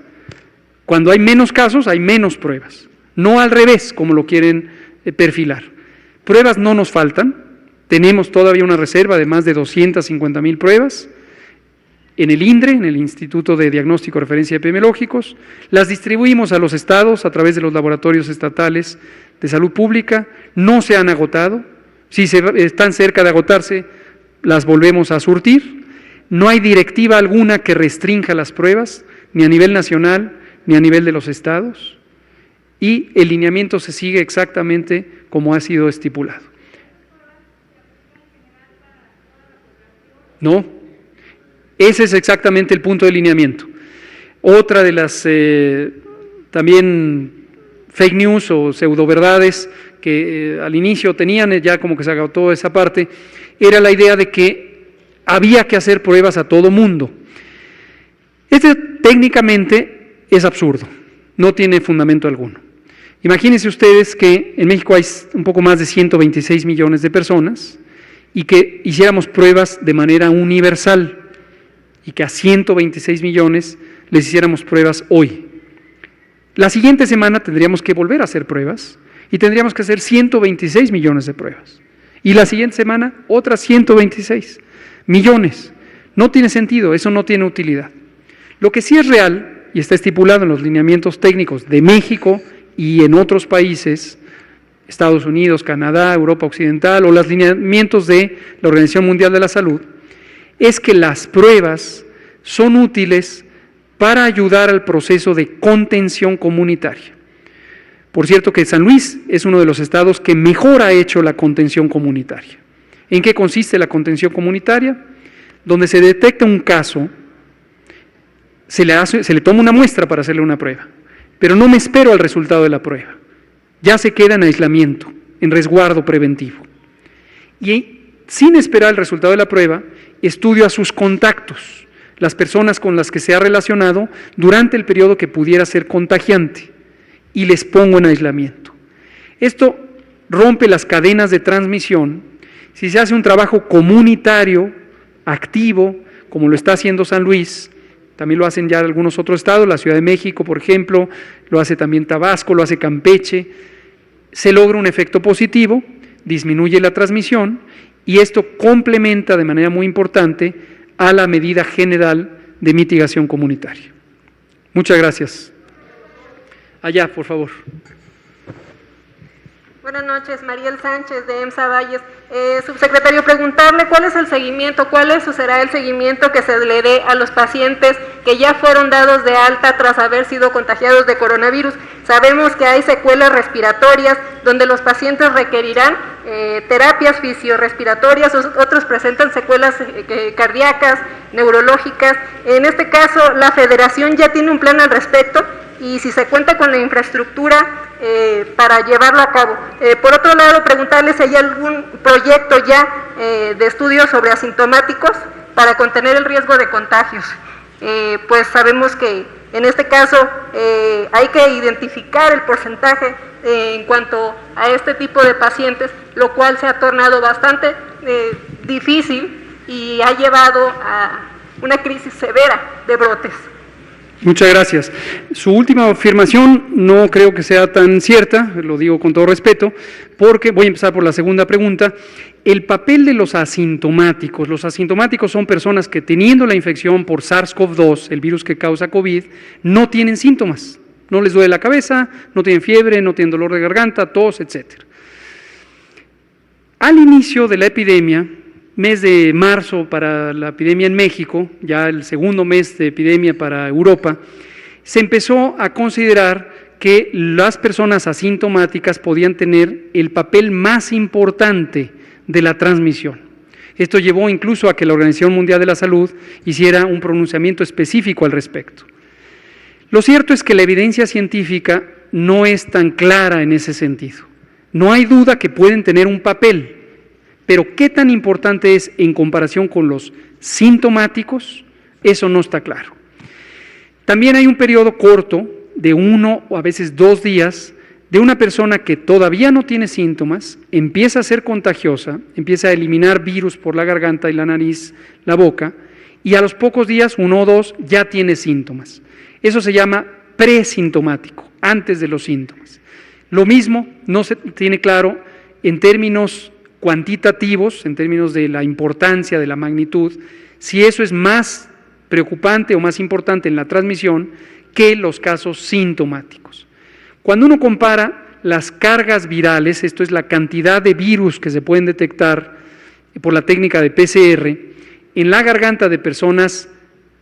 Cuando hay menos casos, hay menos pruebas. No al revés, como lo quieren perfilar. Pruebas no nos faltan, tenemos todavía una reserva de más de 250,000 pruebas en el INDRE, en el Instituto de Diagnóstico y Referencia Epidemiológicos, las distribuimos a los estados a través de los laboratorios estatales de salud pública, no se han agotado, si están cerca de agotarse, las volvemos a surtir, no hay directiva alguna que restrinja las pruebas, ni a nivel nacional, ni a nivel de los estados, y el lineamiento se sigue exactamente como ha sido estipulado. No, ese es exactamente el punto de lineamiento. Otra de las también fake news o pseudoverdades que al inicio tenían, ya como que se agotó esa parte, era la idea de que había que hacer pruebas a todo mundo. Este técnicamente es absurdo, no tiene fundamento alguno. Imagínense ustedes que en México hay un poco más de 126 millones de personas y que hiciéramos pruebas de manera universal y que a 126 millones les hiciéramos pruebas hoy. La siguiente semana tendríamos que volver a hacer pruebas y tendríamos que hacer 126 millones de pruebas. Y la siguiente semana otras 126 millones. No tiene sentido, eso no tiene utilidad. Lo que sí es real y está estipulado en los lineamientos técnicos de México y en otros países, Estados Unidos, Canadá, Europa Occidental o los lineamientos de la Organización Mundial de la Salud, es que las pruebas son útiles para ayudar al proceso de contención comunitaria. Por cierto que San Luis es uno de los estados que mejor ha hecho la contención comunitaria. ¿En qué consiste la contención comunitaria? Donde se detecta un caso, se le toma una muestra para hacerle una prueba, pero no me espero al resultado de la prueba. Ya se queda en aislamiento, en resguardo preventivo. Y sin esperar el resultado de la prueba, estudio a sus contactos, las personas con las que se ha relacionado durante el periodo que pudiera ser contagiante, y les pongo en aislamiento. Esto rompe las cadenas de transmisión si se hace un trabajo comunitario, activo, como lo está haciendo San Luis. También lo hacen ya algunos otros estados, la Ciudad de México, por ejemplo, lo hace también Tabasco, lo hace Campeche. Se logra un efecto positivo, disminuye la transmisión y esto complementa de manera muy importante a la medida general de mitigación comunitaria. Muchas gracias. Allá, por favor. Buenas noches, Mariel Sánchez de EMSA Valles. Subsecretario, preguntarle cuál es el seguimiento, será el seguimiento que se le dé a los pacientes que ya fueron dados de alta tras haber sido contagiados de coronavirus. Sabemos que hay secuelas respiratorias donde los pacientes requerirán terapias fisiorrespiratorias, otros presentan secuelas cardíacas, neurológicas. En este caso, la Federación ya tiene un plan al respecto y si se cuenta con la infraestructura para llevarlo a cabo. Por otro lado, preguntarles si hay algún proyecto ya de estudios sobre asintomáticos para contener el riesgo de contagios. Pues sabemos que en este caso hay que identificar el porcentaje en cuanto a este tipo de pacientes, lo cual se ha tornado bastante difícil y ha llevado a una crisis severa de brotes. Muchas gracias. Su última afirmación no creo que sea tan cierta, lo digo con todo respeto, porque voy a empezar por la segunda pregunta. El papel de los asintomáticos son personas que teniendo la infección por SARS-CoV-2, el virus que causa COVID, no tienen síntomas, no les duele la cabeza, no tienen fiebre, no tienen dolor de garganta, tos, etc. Al inicio de la epidemia, mes de marzo para la epidemia en México, ya el segundo mes de epidemia para Europa, se empezó a considerar que las personas asintomáticas podían tener el papel más importante de la transmisión. Esto llevó incluso a que la Organización Mundial de la Salud hiciera un pronunciamiento específico al respecto. Lo cierto es que la evidencia científica no es tan clara en ese sentido. No hay duda que pueden tener un papel, pero ¿qué tan importante es en comparación con los sintomáticos? Eso no está claro. También hay un periodo corto de 1 o a veces 2 días de una persona que todavía no tiene síntomas, empieza a ser contagiosa, empieza a eliminar virus por la garganta y la nariz, la boca, y a los pocos días, 1 o 2, ya tiene síntomas. Eso se llama presintomático, antes de los síntomas. Lo mismo no se tiene claro en términos cuantitativos, en términos de la importancia, de la magnitud, si eso es más preocupante o más importante en la transmisión que los casos sintomáticos. Cuando uno compara las cargas virales, esto es la cantidad de virus que se pueden detectar por la técnica de PCR, en la garganta de personas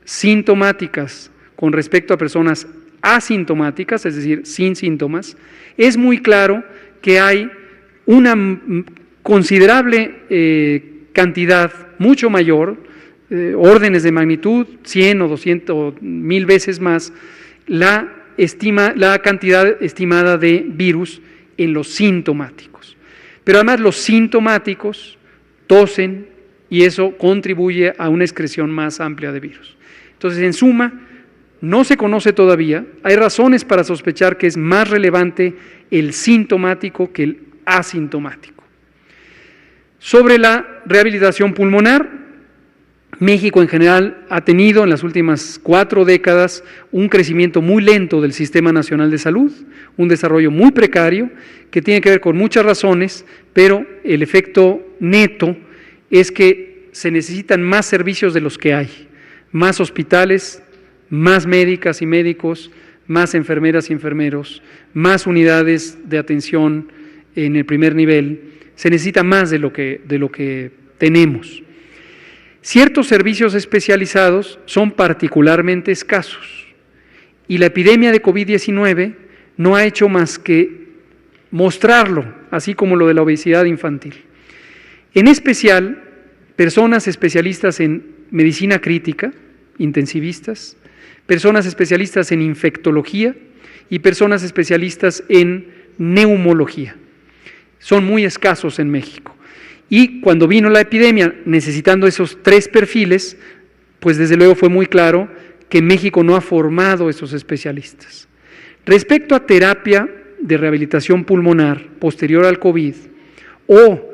sintomáticas con respecto a personas asintomáticas, es decir, sin síntomas, es muy claro que hay una considerable cantidad, mucho mayor, órdenes de magnitud, 100 o 200 o 1000 veces más, la la cantidad estimada de virus en los sintomáticos. Pero además los sintomáticos tosen y eso contribuye a una excreción más amplia de virus. Entonces, en suma, no se conoce todavía, hay razones para sospechar que es más relevante el sintomático que el asintomático. Sobre la rehabilitación pulmonar, México en general ha tenido en las últimas 4 décadas un crecimiento muy lento del Sistema Nacional de Salud, un desarrollo muy precario que tiene que ver con muchas razones, pero el efecto neto es que se necesitan más servicios de los que hay, más hospitales, más médicas y médicos, más enfermeras y enfermeros, más unidades de atención en el primer nivel, se necesita más de lo que tenemos. Ciertos servicios especializados son particularmente escasos y la epidemia de COVID-19 no ha hecho más que mostrarlo, así como lo de la obesidad infantil. En especial, personas especialistas en medicina crítica, intensivistas, personas especialistas en infectología y personas especialistas en neumología. Son muy escasos en México. Y cuando vino la epidemia, necesitando esos 3 perfiles, pues desde luego fue muy claro que México no ha formado esos especialistas. Respecto a terapia de rehabilitación pulmonar posterior al COVID o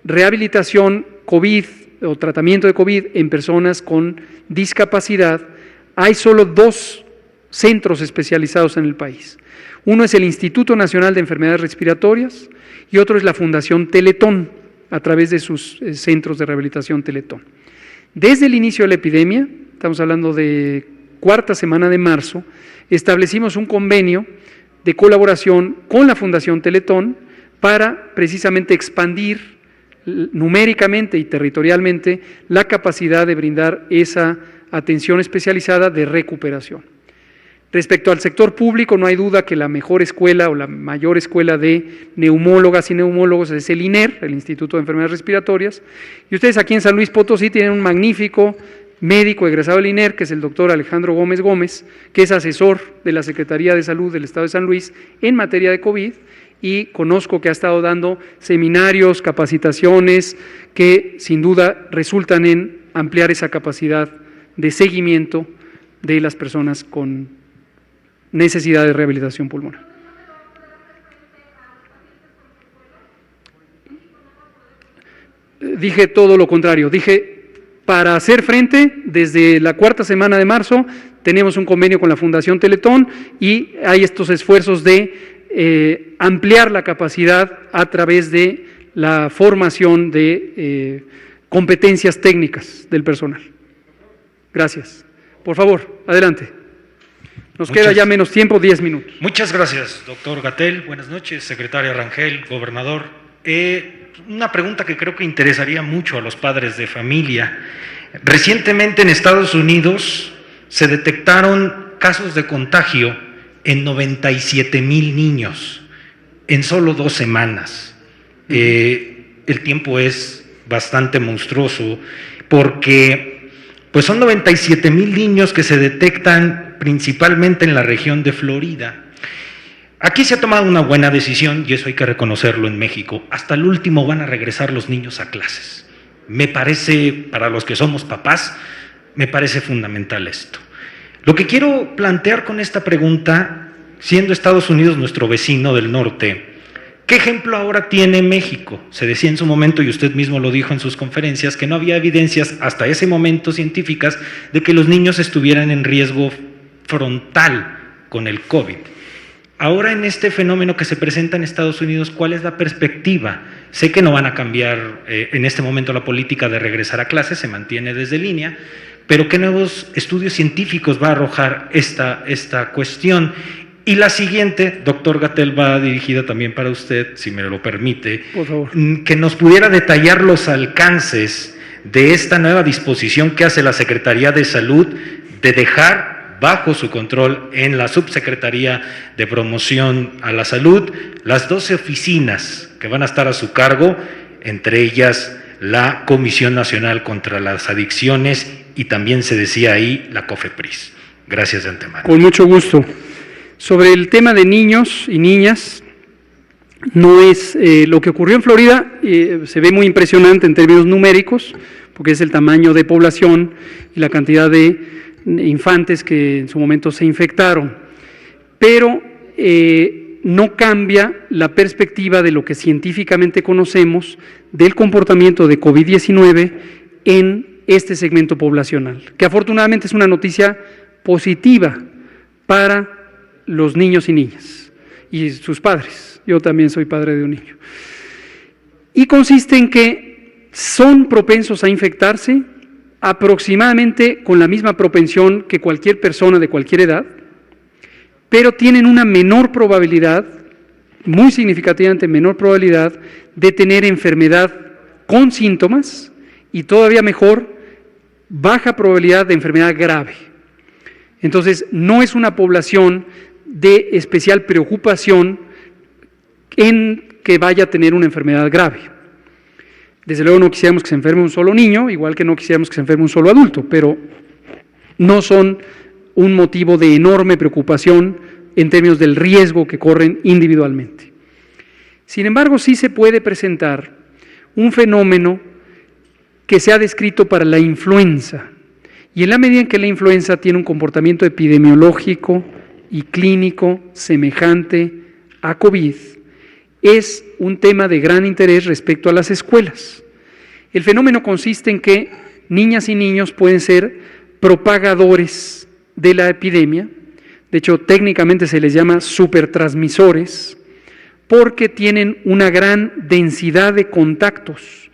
rehabilitación COVID o tratamiento de COVID en personas con discapacidad, hay solo 2 centros especializados en el país. Uno es el Instituto Nacional de Enfermedades Respiratorias y otro es la Fundación Teletón, a través de sus centros de rehabilitación Teletón. Desde el inicio de la epidemia, estamos hablando de 4ª semana de marzo, establecimos un convenio de colaboración con la Fundación Teletón para precisamente expandir numéricamente y territorialmente la capacidad de brindar esa atención especializada de recuperación. Respecto al sector público, no hay duda que la mejor escuela o la mayor escuela de neumólogas y neumólogos es el INER, el Instituto de Enfermedades Respiratorias, y ustedes aquí en San Luis Potosí tienen un magnífico médico egresado del INER, que es el doctor Alejandro Gómez Gómez, que es asesor de la Secretaría de Salud del Estado de San Luis en materia de COVID, y conozco que ha estado dando seminarios, capacitaciones, que sin duda resultan en ampliar esa capacidad de seguimiento de las personas con necesidad de rehabilitación pulmonar. Dije todo lo contrario, dije para hacer frente, desde la 4ª semana de marzo tenemos un convenio con la Fundación Teletón y hay estos esfuerzos de ampliar la capacidad a través de la formación de competencias técnicas del personal. Gracias. Por favor, adelante. Nos queda ya menos tiempo, 10 minutos. Muchas gracias, doctor Gatell. Buenas noches, secretaria Rangel, gobernador. Una pregunta que creo que interesaría mucho a los padres de familia. Recientemente en Estados Unidos se detectaron casos de contagio en 97,000 niños en solo 2 semanas. El tiempo es bastante monstruoso porque pues son 97,000 niños que se detectan principalmente en la región de Florida. Aquí se ha tomado una buena decisión y eso hay que reconocerlo en México. Hasta el último van a regresar los niños a clases. Me parece, para los que somos papás, me parece fundamental esto. Lo que quiero plantear con esta pregunta, siendo Estados Unidos nuestro vecino del norte, ¿qué ejemplo ahora tiene México? Se decía en su momento, y usted mismo lo dijo en sus conferencias, que no había evidencias hasta ese momento científicas de que los niños estuvieran en riesgo frontal con el COVID. Ahora en este fenómeno que se presenta en Estados Unidos, ¿cuál es la perspectiva? Sé que no van a cambiar en este momento la política de regresar a clases, se mantiene desde línea, pero ¿qué nuevos estudios científicos va a arrojar esta cuestión? Y la siguiente, doctor Gatell, va dirigida también para usted, si me lo permite, por favor, que nos pudiera detallar los alcances de esta nueva disposición que hace la Secretaría de Salud de dejar bajo su control en la Subsecretaría de Promoción a la Salud las 12 oficinas que van a estar a su cargo, entre ellas la Comisión Nacional contra las Adicciones y también se decía ahí la COFEPRIS. Gracias de antemano. Con mucho gusto. Sobre el tema de niños y niñas, no es lo que ocurrió en Florida, se ve muy impresionante en términos numéricos, porque es el tamaño de población y la cantidad de infantes que en su momento se infectaron, pero no cambia la perspectiva de lo que científicamente conocemos del comportamiento de COVID-19 en este segmento poblacional, que afortunadamente es una noticia positiva para los niños y niñas y sus padres. Yo también soy padre de un niño. Y consiste en que son propensos a infectarse aproximadamente con la misma propensión que cualquier persona de cualquier edad, pero tienen una menor probabilidad, muy significativamente menor probabilidad, de tener enfermedad con síntomas y todavía mejor, baja probabilidad de enfermedad grave. Entonces, no es una población de especial preocupación en que vaya a tener una enfermedad grave. Desde luego no quisiéramos que se enferme un solo niño, igual que no quisiéramos que se enferme un solo adulto, pero no son un motivo de enorme preocupación en términos del riesgo que corren individualmente. Sin embargo, sí se puede presentar un fenómeno que se ha descrito para la influenza, y en la medida en que la influenza tiene un comportamiento epidemiológico y clínico semejante a COVID, es un tema de gran interés respecto a las escuelas. El fenómeno consiste en que niñas y niños pueden ser propagadores de la epidemia, de hecho técnicamente se les llama supertransmisores, porque tienen una gran densidad de contactos,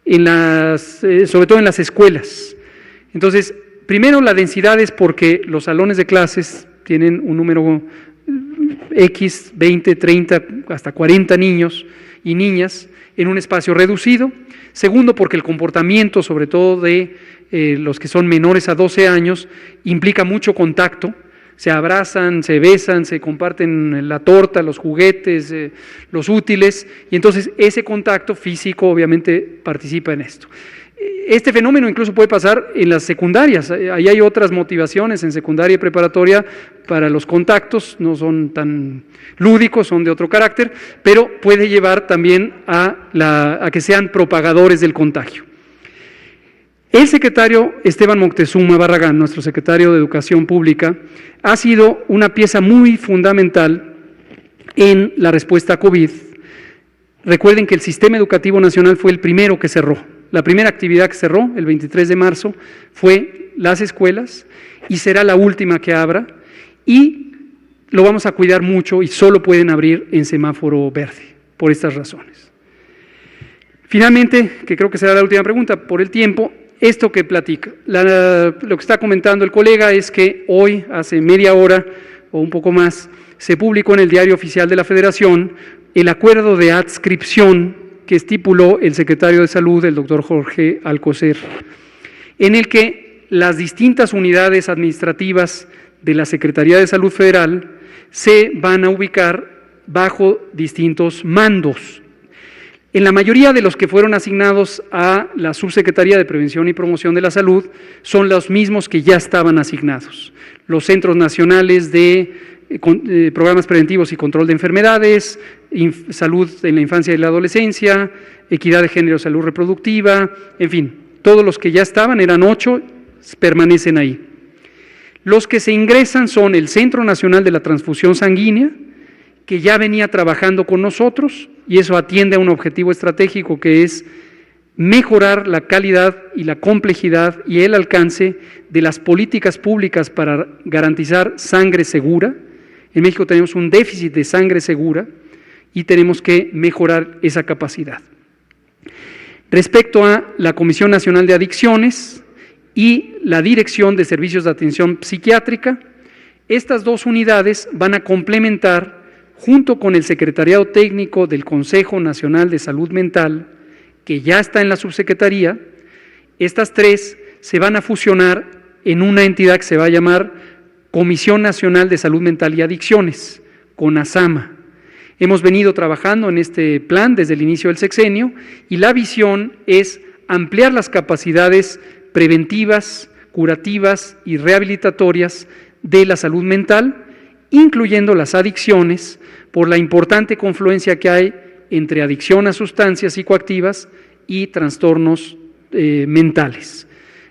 sobre todo en las escuelas. Entonces, primero la densidad es porque los salones de clases tienen un número X, 20, 30, hasta 40 niños y niñas en un espacio reducido. Segundo, porque el comportamiento, sobre todo de los que son menores a 12 años, implica mucho contacto. Se abrazan, se besan, se comparten la torta, los juguetes, los útiles, y entonces ese contacto físico obviamente participa en esto. Este fenómeno incluso puede pasar en las secundarias, ahí hay otras motivaciones en secundaria y preparatoria para los contactos, no son tan lúdicos, son de otro carácter, pero puede llevar también a que sean propagadores del contagio. El secretario Esteban Moctezuma Barragán, nuestro secretario de Educación Pública, ha sido una pieza muy fundamental en la respuesta a COVID. Recuerden que el Sistema Educativo Nacional fue el primero que cerró. La primera actividad que cerró, el 23 de marzo, fue las escuelas y será la última que abra, y lo vamos a cuidar mucho y solo pueden abrir en semáforo verde, por estas razones. Finalmente, que creo que será la última pregunta, por el tiempo, esto que platica, lo que está comentando el colega es que hoy, hace media hora o un poco más, se publicó en el Diario Oficial de la Federación el acuerdo de adscripción que estipuló el secretario de Salud, el doctor Jorge Alcocer, en el que las distintas unidades administrativas de la Secretaría de Salud Federal se van a ubicar bajo distintos mandos. En la mayoría de los que fueron asignados a la Subsecretaría de Prevención y Promoción de la Salud son los mismos que ya estaban asignados. Los Centros Nacionales de Programas Preventivos y Control de Enfermedades, Salud en la Infancia y la Adolescencia, Equidad de Género, Salud Reproductiva, en fin, todos los que ya estaban, eran 8, permanecen ahí. Los que se ingresan son el Centro Nacional de la Transfusión Sanguínea, que ya venía trabajando con nosotros, y eso atiende a un objetivo estratégico que es mejorar la calidad y la complejidad y el alcance de las políticas públicas para garantizar sangre segura. En México tenemos un déficit de sangre segura y tenemos que mejorar esa capacidad. Respecto a la Comisión Nacional de Adicciones y la Dirección de Servicios de Atención Psiquiátrica, estas dos unidades van a complementar, junto con el Secretariado Técnico del Consejo Nacional de Salud Mental, que ya está en la subsecretaría, estas tres se van a fusionar en una entidad que se va a llamar Comisión Nacional de Salud Mental y Adicciones, CONASAMA. Hemos venido trabajando en este plan desde el inicio del sexenio y la visión es ampliar las capacidades preventivas, curativas y rehabilitatorias de la salud mental incluyendo las adicciones, por la importante confluencia que hay entre adicción a sustancias psicoactivas y trastornos mentales.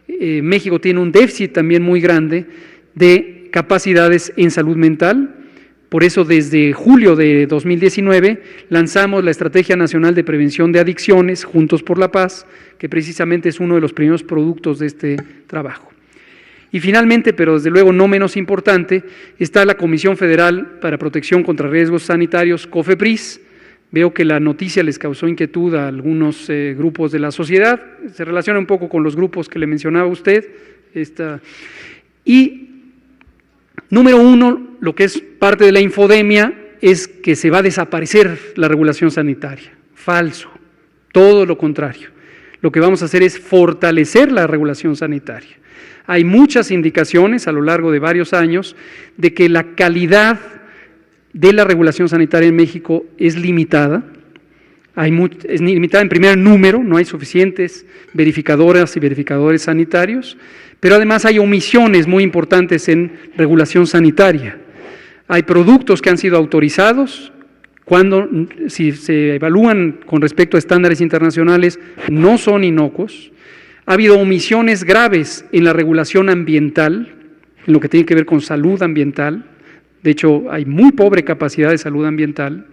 México tiene un déficit también muy grande de capacidades en salud mental. Por eso, desde julio de 2019 lanzamos la Estrategia Nacional de Prevención de Adicciones, Juntos por la Paz, que precisamente es uno de los primeros productos de este trabajo. Y finalmente, pero desde luego no menos importante, está la Comisión Federal para Protección contra Riesgos Sanitarios, COFEPRIS. Veo que la noticia les causó inquietud a algunos grupos de la sociedad, se relaciona un poco con los grupos que le mencionaba usted. Y número uno, lo que es parte de la infodemia es que se va a desaparecer la regulación sanitaria. Falso, todo lo contrario. Lo que vamos a hacer es fortalecer la regulación sanitaria. Hay muchas indicaciones a lo largo de varios años de que la calidad de la regulación sanitaria en México es limitada. Es limitada en primer número, no hay suficientes verificadoras y verificadores sanitarios, pero además hay omisiones muy importantes en regulación sanitaria. Hay productos que han sido autorizados, si se evalúan con respecto a estándares internacionales, no son inocuos. Ha habido omisiones graves en la regulación ambiental, en lo que tiene que ver con salud ambiental. De hecho, hay muy pobre capacidad de salud ambiental.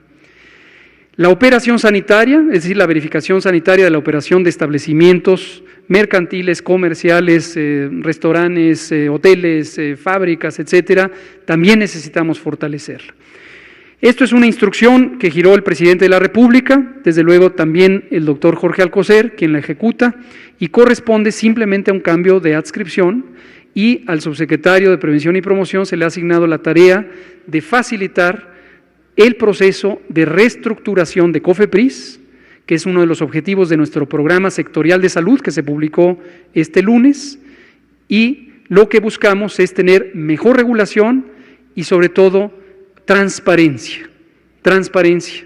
La operación sanitaria, es decir, la verificación sanitaria de la operación de establecimientos mercantiles, comerciales, restaurantes, hoteles, fábricas, etcétera, también necesitamos fortalecerla. Esto es una instrucción que giró el presidente de la República, desde luego también el doctor Jorge Alcocer, quien la ejecuta, y corresponde simplemente a un cambio de adscripción, y al subsecretario de Prevención y Promoción se le ha asignado la tarea de facilitar el proceso de reestructuración de COFEPRIS, que es uno de los objetivos de nuestro programa sectorial de salud que se publicó este lunes, y lo que buscamos es tener mejor regulación y sobre todo transparencia. Transparencia.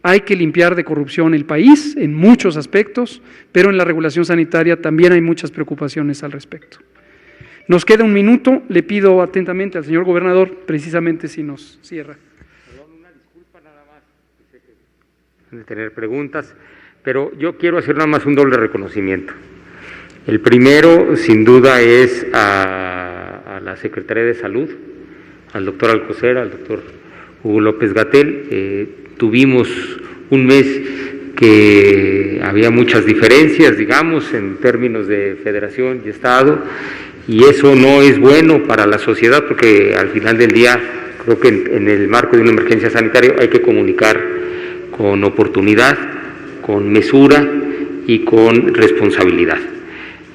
Hay que limpiar de corrupción el país en muchos aspectos, pero en la regulación sanitaria también hay muchas preocupaciones al respecto. Nos queda un minuto, le pido atentamente al señor gobernador, precisamente si nos cierra. Perdón, una disculpa nada más, sé que de tener preguntas, pero yo quiero hacer nada más un doble reconocimiento. El primero, sin duda, es a la Secretaría de Salud, al doctor Alcocer, al doctor Hugo López-Gatell. Tuvimos un mes que había muchas diferencias, digamos, en términos de federación y Estado, y eso no es bueno para la sociedad, porque al final del día creo que en el marco de una emergencia sanitaria hay que comunicar con oportunidad, con mesura y con responsabilidad.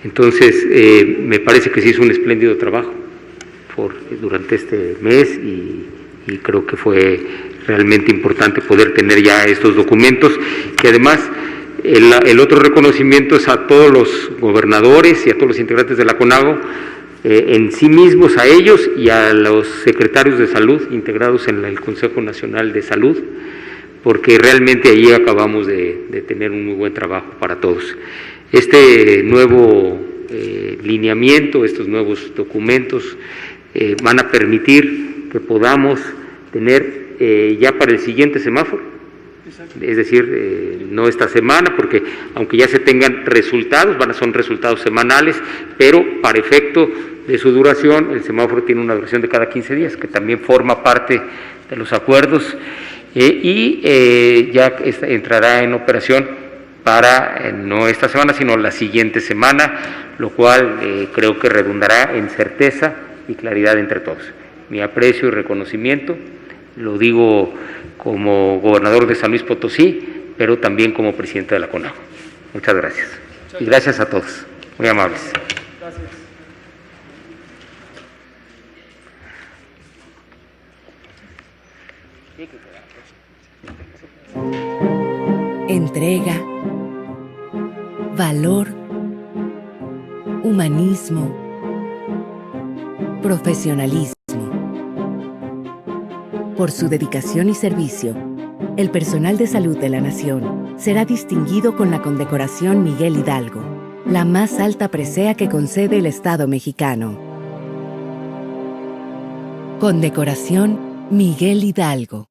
Entonces, me parece que se hizo un espléndido trabajo durante este mes y creo que fue realmente importante poder tener ya estos documentos, que además el otro reconocimiento es a todos los gobernadores y a todos los integrantes de la CONAGO, en sí mismos, a ellos y a los secretarios de salud integrados en el Consejo Nacional de Salud, porque realmente ahí acabamos de tener un muy buen trabajo para todos. Este nuevo lineamiento, estos nuevos documentos van a permitir que podamos tener ya para el siguiente semáforo, es decir, no esta semana, porque aunque ya se tengan resultados, son resultados semanales, pero para efecto de su duración, el semáforo tiene una duración de cada 15 días, que también forma parte de los acuerdos, y ya entrará en operación para no esta semana, sino la siguiente semana, lo cual creo que redundará en certeza y claridad entre todos. Mi aprecio y reconocimiento, lo digo como gobernador de San Luis Potosí, pero también como presidente de la CONAGO. Muchas gracias. Y gracias a todos, muy amables. Entrega, valor, humanismo, profesionalismo. Por su dedicación y servicio, el personal de salud de la Nación será distinguido con la condecoración Miguel Hidalgo, la más alta presea que concede el Estado mexicano. Condecoración Miguel Hidalgo.